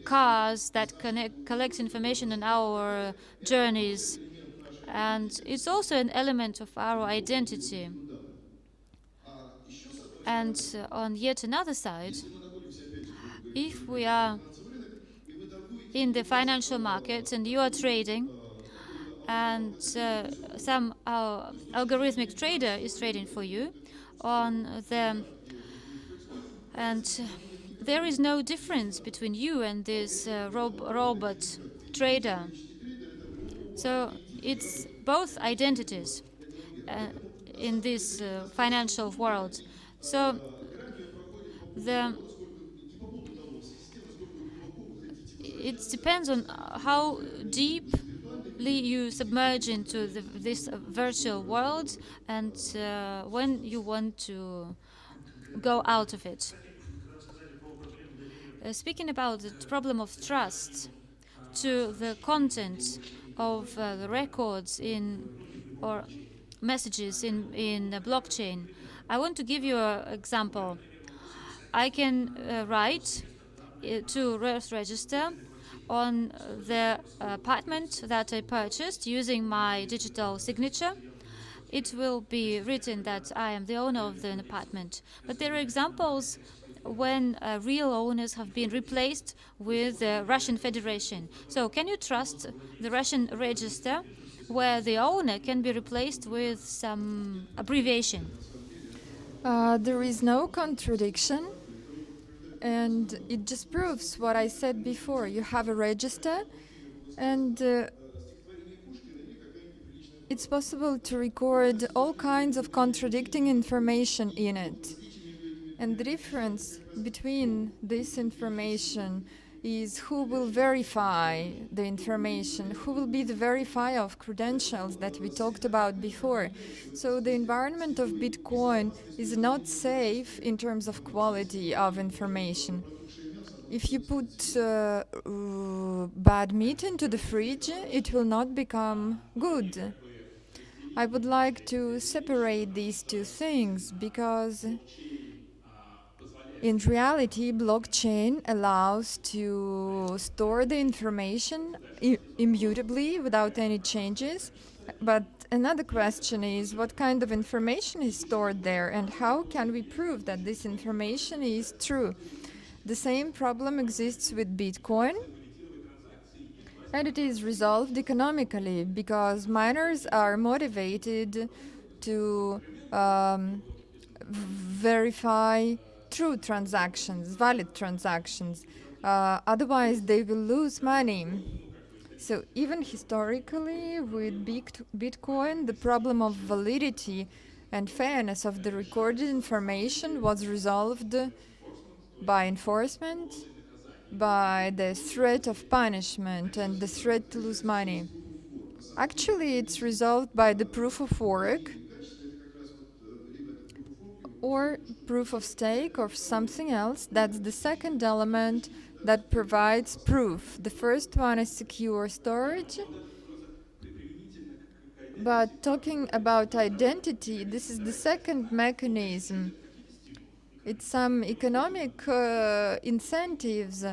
cars that collect information on our journeys. And it's also an element of our identity. And on yet another side, if we are in the financial markets and you are trading, and some algorithmic trader is trading for you on and there is no difference between you and this robot trader. So it's both identities in this financial world. So it depends on how deeply you submerge into this virtual world and when you want to go out of it. Speaking about the problem of trust to the content of the records or messages in the blockchain, I want to give you an example. I can write to register on the apartment that I purchased using my digital signature. It will be written that I am the owner of the apartment. But there are examples when real owners have been replaced with the Russian Federation. So can you trust the Russian register where the owner can be replaced with some abbreviation? There is no contradiction, and it just proves what I said before. You have a register, and it's possible to record all kinds of contradicting information in it. And the difference between this information is who will verify the information, who will be the verifier of credentials that we talked about before. So the environment of Bitcoin is not safe in terms of quality of information. If you put bad meat into the fridge, it will not become good. I would like to separate these two things because in reality, blockchain allows to store the information immutably without any changes. But another question is what kind of information is stored there and how can we prove that this information is true? The same problem exists with Bitcoin, and it is resolved economically because miners are motivated to verify true transactions, valid transactions. Otherwise, they will lose money. So even historically, with Bitcoin, the problem of validity and fairness of the recorded information was resolved by enforcement, by the threat of punishment and the threat to lose money. Actually, it's resolved by the proof of work or proof of stake or something else. That's the second element that provides proof. The first one is secure storage. But talking about identity, this is the second mechanism. It's some economic incentives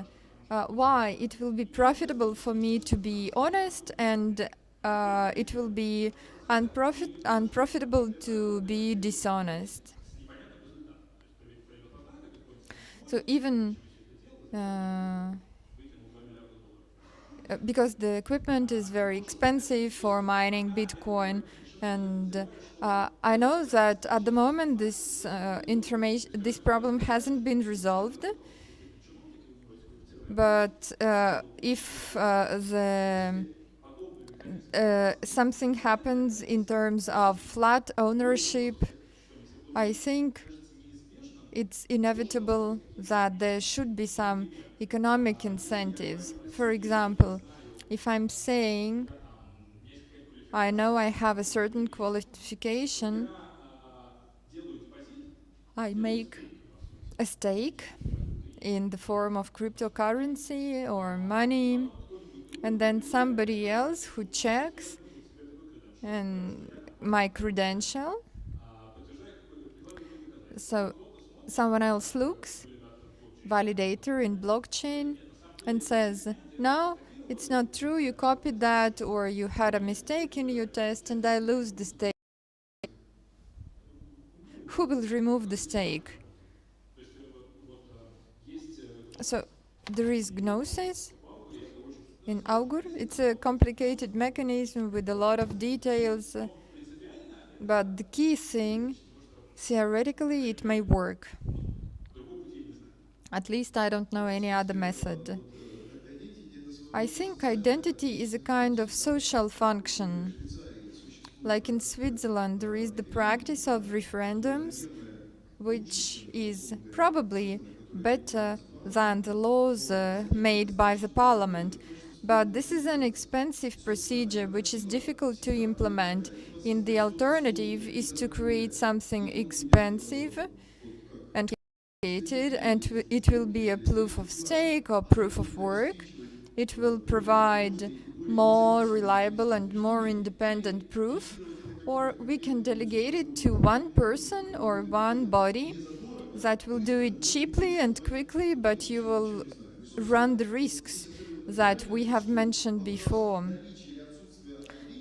why it will be profitable for me to be honest and it will be unprofitable to be dishonest. So even because the equipment is very expensive for mining Bitcoin, and I know that at the moment this this problem hasn't been resolved. But if something happens in terms of flat ownership, I think it's inevitable that there should be some economic incentives. For example, if I'm saying I know I have a certain qualification, I make a stake in the form of cryptocurrency or money, and then somebody else who checks and my credential. So someone else looks, validator in blockchain, and says, no, it's not true, you copied that, or you had a mistake in your test, and I lose the stake. Who will remove the stake? So there is Gnosis in Augur. It's a complicated mechanism with a lot of details, but the key thing, theoretically, it may work. At least I don't know any other method. I think identity is a kind of social function. Like in Switzerland, there is the practice of referendums, which is probably better than the laws made by the parliament. But this is an expensive procedure which is difficult to implement. And the alternative is to create something expensive and complicated, and it will be a proof of stake or proof of work. It will provide more reliable and more independent proof, or we can delegate it to one person or one body that will do it cheaply and quickly, but you will run the risks that we have mentioned before.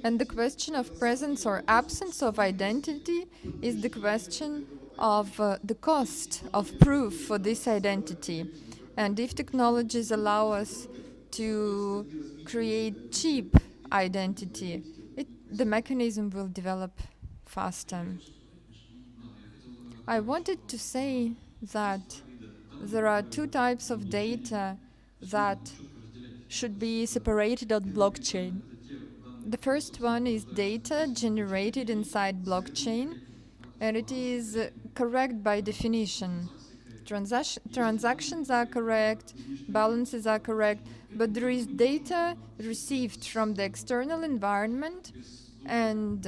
And the question of presence or absence of identity is the question of the cost of proof for this identity. And if technologies allow us to create cheap identity, the mechanism will develop faster. I wanted to say that there are two types of data that should be separated on blockchain. The first one is data generated inside blockchain, and it is correct by definition. transactions are correct, balances are correct, but there is data received from the external environment, and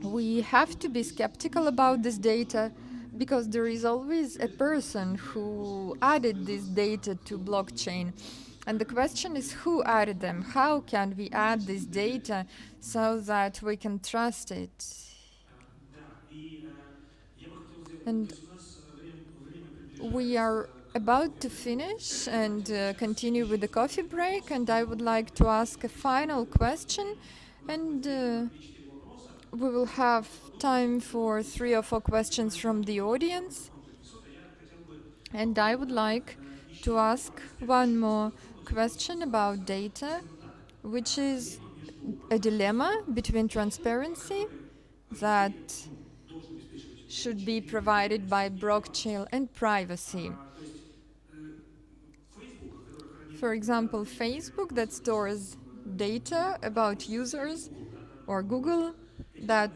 we have to be skeptical about this data because there is always a person who added this data to blockchain. And the question is, who added them? How can we add this data so that we can trust it? And we are about to finish and continue with the coffee break, and I would like to ask a final question, and we will have time for 3 or 4 questions from the audience. And I would like to ask one more question about data, which is a dilemma between transparency that should be provided by blockchain and privacy. For example, Facebook that stores data about users, or Google that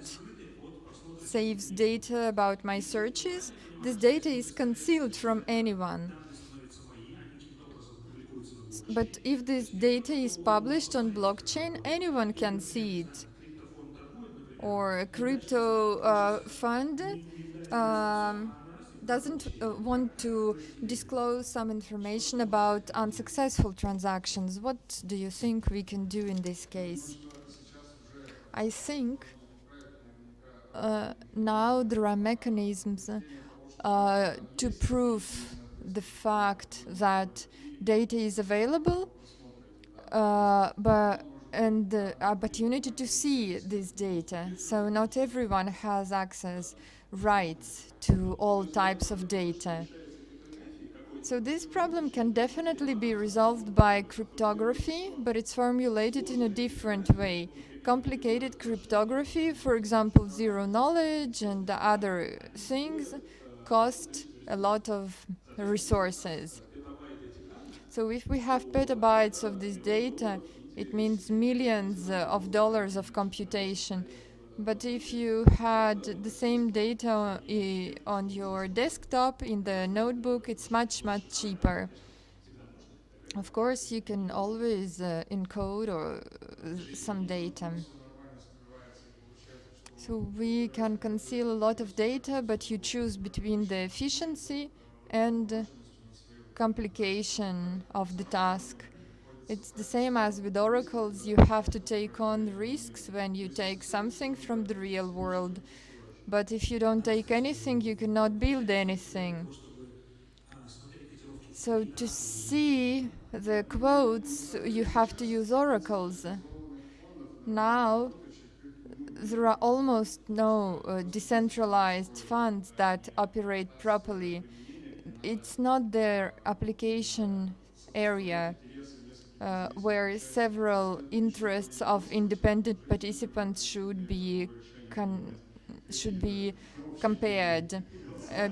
saves data about my searches. This data is concealed from anyone. But if this data is published on blockchain, anyone can see it. Or a crypto fund doesn't want to disclose some information about unsuccessful transactions. What do you think we can do in this case? I think now there are mechanisms to prove the fact that data is available, and the opportunity to see this data. So not everyone has access rights to all types of data. So this problem can definitely be resolved by cryptography, but it's formulated in a different way. Complicated cryptography, for example, zero knowledge and other things, cost a lot of resources. So if we have petabytes of this data, it means millions of dollars of computation. But if you had the same data on your desktop in the notebook, it's much, much cheaper. Of course, you can always encode or some data. So we can conceal a lot of data, but you choose between the efficiency and complication of the task. It's the same as with oracles. You have to take on risks when you take something from the real world. But if you don't take anything, you cannot build anything. So to see the quotes, you have to use oracles. Now, there are almost no decentralized funds that operate properly. It's not their application area where several interests of independent participants should be compared.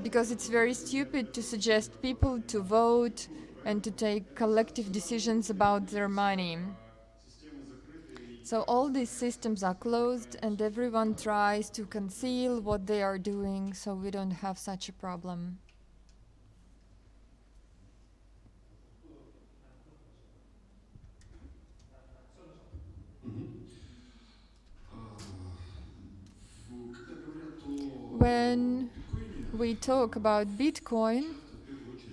Because it's very stupid to suggest people to vote and to take collective decisions about their money. So all these systems are closed and everyone tries to conceal what they are doing, so we don't have such a problem. When we talk about Bitcoin,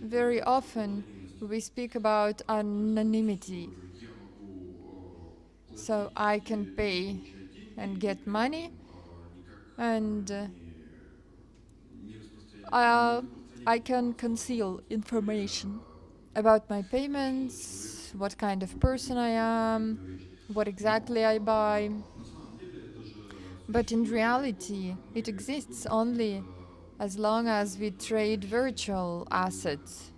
very often we speak about anonymity. So I can pay and get money, and I can conceal information about my payments, what kind of person I am, what exactly I buy. But in reality, it exists only as long as we trade virtual assets,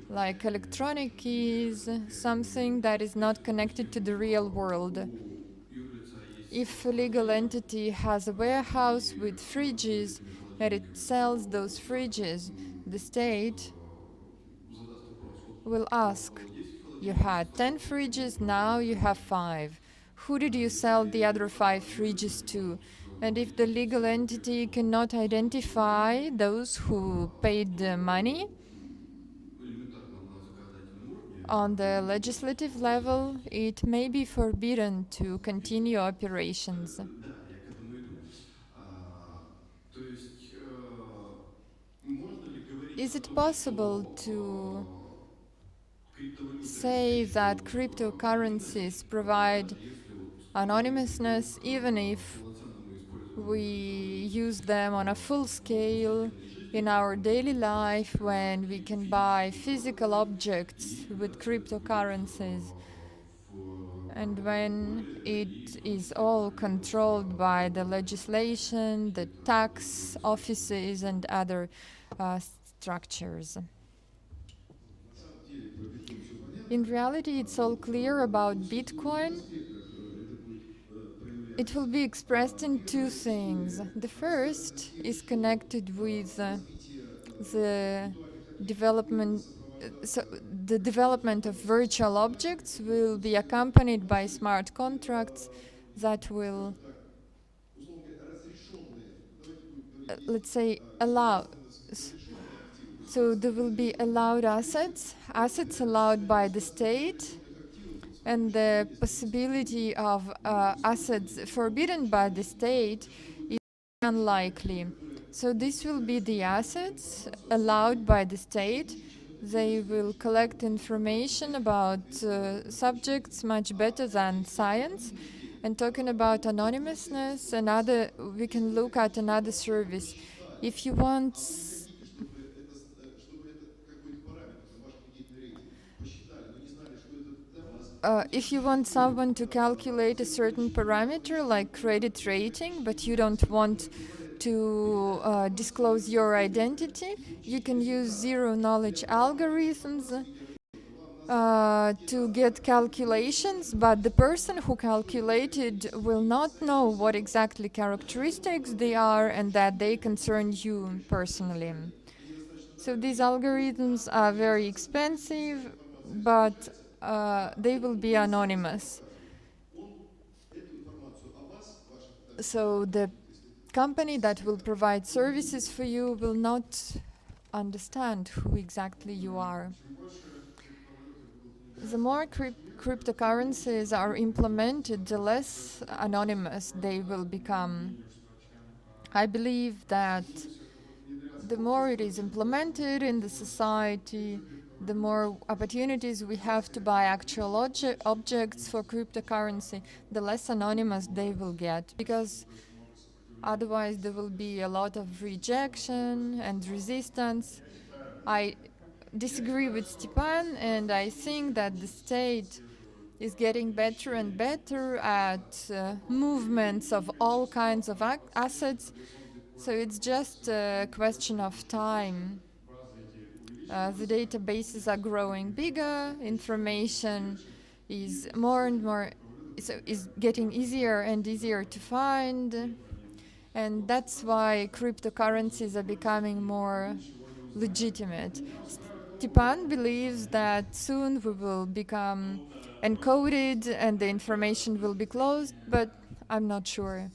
like electronic keys, something that is not connected to the real world. If a legal entity has a warehouse with fridges and it sells those fridges, the state will ask, you had 10 fridges, now you have 5. Who did you sell the other 5 fridges to? And if the legal entity cannot identify those who paid the money on the legislative level, it may be forbidden to continue operations. Is it possible to say that cryptocurrencies provide anonymousness even if we use them on a full scale in our daily life, when we can buy physical objects with cryptocurrencies, and when it is all controlled by the legislation, the tax offices and other structures? In reality, it's all clear about Bitcoin. It will be expressed in two things. The first is connected with the development. So the development of virtual objects will be accompanied by smart contracts that will, let's say, allow. So there will be allowed assets allowed by the state, and the possibility of assets forbidden by the state is unlikely. So this will be the assets allowed by the state. They will collect information about subjects much better than science. And talking about anonymousness, we can look at another service. If you want if you want someone to calculate a certain parameter like credit rating, but you don't want to disclose your identity, you can use zero-knowledge algorithms to get calculations, but the person who calculated will not know what exactly characteristics they are and that they concern you personally. So these algorithms are very expensive, but they will be anonymous. So the company that will provide services for you will not understand who exactly you are. The more cryptocurrencies are implemented, the less anonymous they will become. I believe that the more it is implemented in the society, the more opportunities we have to buy actual objects for cryptocurrency, the less anonymous they will get. Because otherwise there will be a lot of rejection and resistance. I disagree with Stepan, and I think that the state is getting better and better at movements of all kinds of assets. So it's just a question of time. The databases are growing bigger, information is more and more, is getting easier and easier to find, and that's why cryptocurrencies are becoming more legitimate. Stepan believes that soon we will become encoded and the information will be closed, but I'm not sure.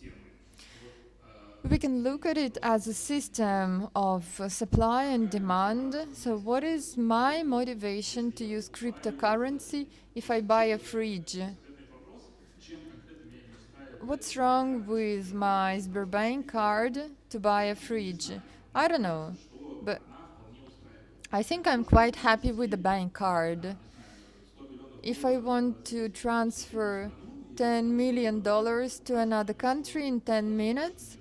We can look at it as a system of supply and demand. So what is my motivation to use cryptocurrency if I buy a fridge? What's wrong with my Sberbank card to buy a fridge? I don't know, but I think I'm quite happy with the bank card. If I want to transfer $10 million to another country in 10 minutes,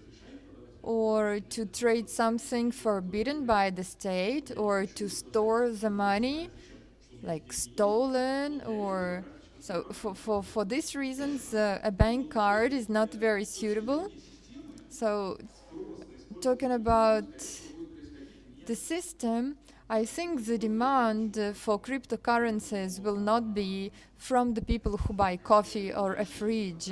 or to trade something forbidden by the state, or to store the money like stolen, or so for these reasons a bank card is not very suitable. So talking about the system, I think the demand for cryptocurrencies will not be from the people who buy coffee or a fridge.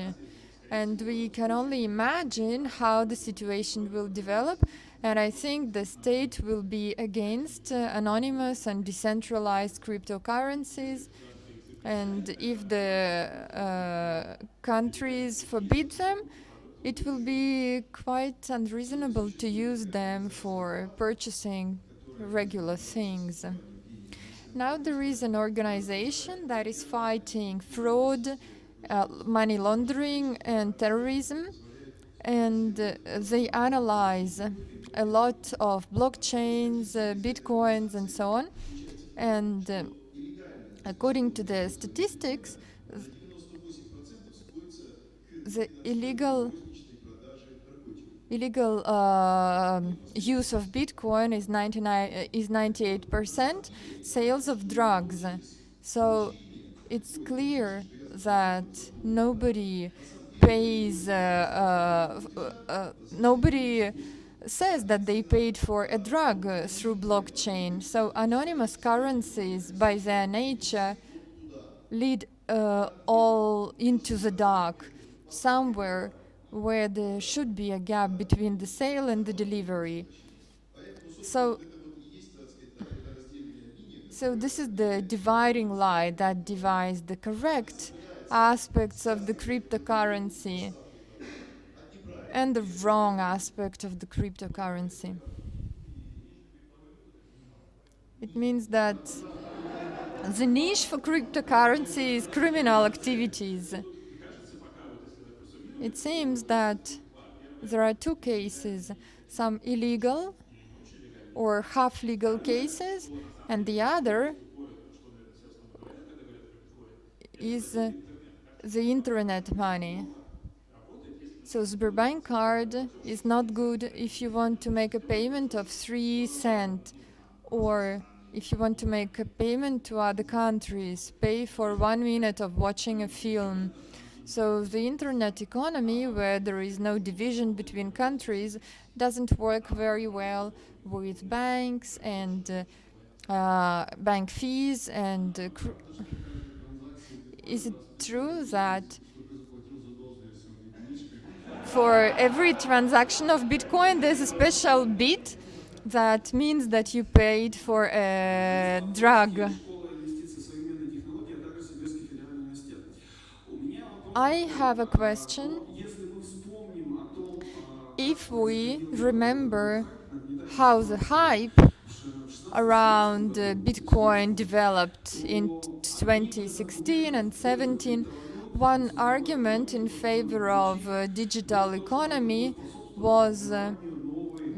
And we can only imagine how the situation will develop. And I think the state will be against anonymous and decentralized cryptocurrencies. And if the countries forbid them, it will be quite unreasonable to use them for purchasing regular things. Now there is an organization that is fighting fraud, money laundering, and terrorism, and they analyze a lot of blockchains, bitcoins, and so on. And according to the statistics, the illegal use of Bitcoin is 98%. Sales of drugs. So it's clear that nobody pays. Nobody says that they paid for a drug through blockchain. So anonymous currencies, by their nature, lead all into the dark, somewhere where there should be a gap between the sale and the delivery. So this is the dividing line that divides the correct aspects of the cryptocurrency and the wrong aspect of the cryptocurrency. It means that the niche for cryptocurrency is criminal activities. It seems that there are two cases, some illegal or half-legal cases, and the other is the internet money. So Sberbank card is not good if you want to make a payment of 3 cents, or if you want to make a payment to other countries, pay for 1 minute of watching a film. So the internet economy, where there is no division between countries, doesn't work very well with banks and bank fees. And is it true that for every transaction of Bitcoin there's a special bit that means that you paid for a drug? I have a question. If we remember how the hype around Bitcoin developed in 2016 and 17, one argument in favor of digital economy was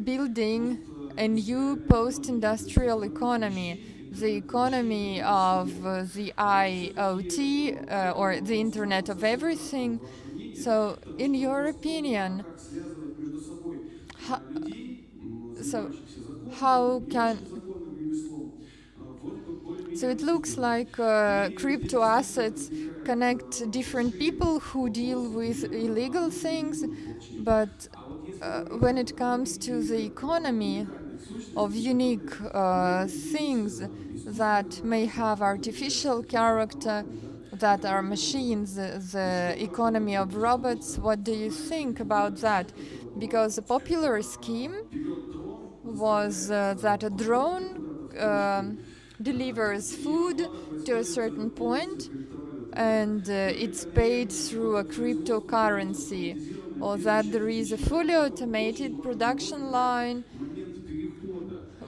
building a new post-industrial economy, the economy of the IoT or the Internet of Everything. So, in your opinion, how can... So it looks like crypto assets connect different people who deal with illegal things, but when it comes to the economy of unique things that may have artificial character, that are machines, the economy of robots, what do you think about that? Because a popular scheme was that a drone delivers food to a certain point, and it's paid through a cryptocurrency, or that there is a fully automated production line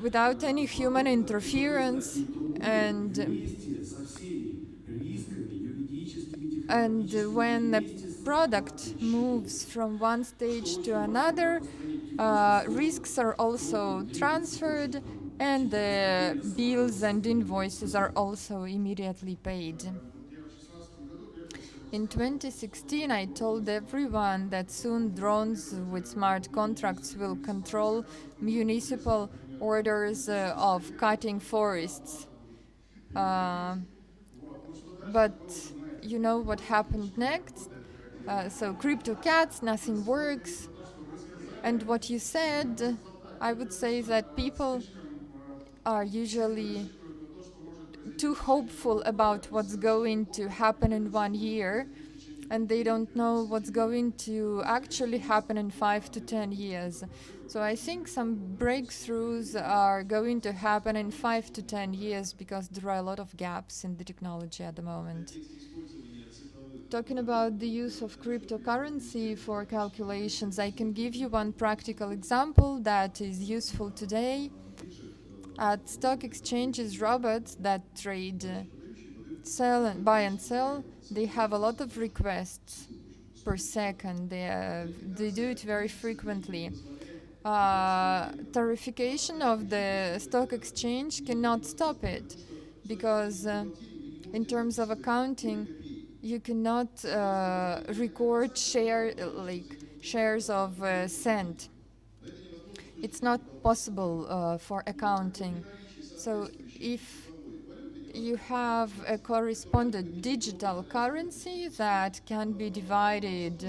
without any human interference, and when the product moves from one stage to another, risks are also transferred, and the bills and invoices are also immediately paid. In 2016, I told everyone that soon drones with smart contracts will control municipal orders of cutting forests. But you know what happened next? So crypto cats, nothing works. And what you said, I would say that people are usually too hopeful about what's going to happen in 1 year, and they don't know what's going to actually happen in 5 to 10 years. So I think some breakthroughs are going to happen in 5 to 10 years because there are a lot of gaps in the technology at the moment. talking about the use of cryptocurrency for calculations, I can give you one practical example that is useful today. At stock exchanges, robots that trade, sell and buy and sell, they have a lot of requests per second. They do it very frequently. Tarification of the stock exchange cannot stop it, because in terms of accounting, you cannot record shares of cent. It's not possible for accounting. So if you have a correspondent digital currency that can be divided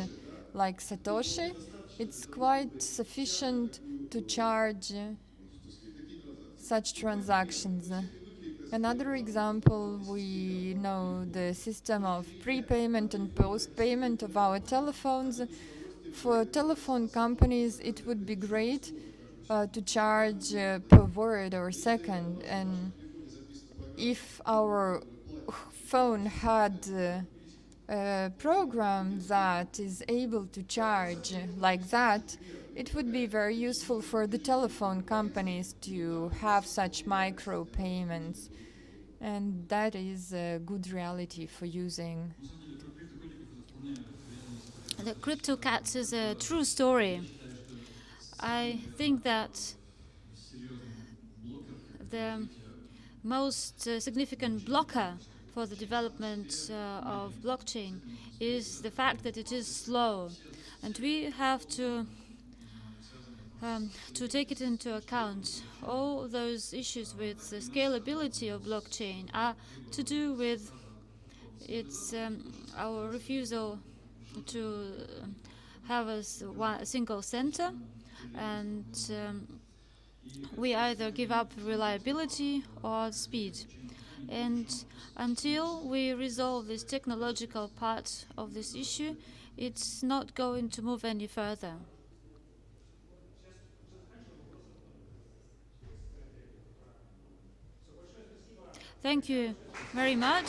like Satoshi, it's quite sufficient to charge such transactions. Another example, we know the system of prepayment and post-payment of our telephones. For telephone companies, it would be great to charge per word or second. And if our phone had a program that is able to charge like that, it would be very useful for the telephone companies to have such micro payments. And that is a good reality for using. The crypto cats is a true story. I think that the most significant blocker for the development of blockchain is the fact that it is slow, and we have to take it into account. All those issues with the scalability of blockchain are to do with its our refusal to have a single center, and we either give up reliability or speed. And until we resolve this technological part of this issue, it's not going to move any further. Thank you very much.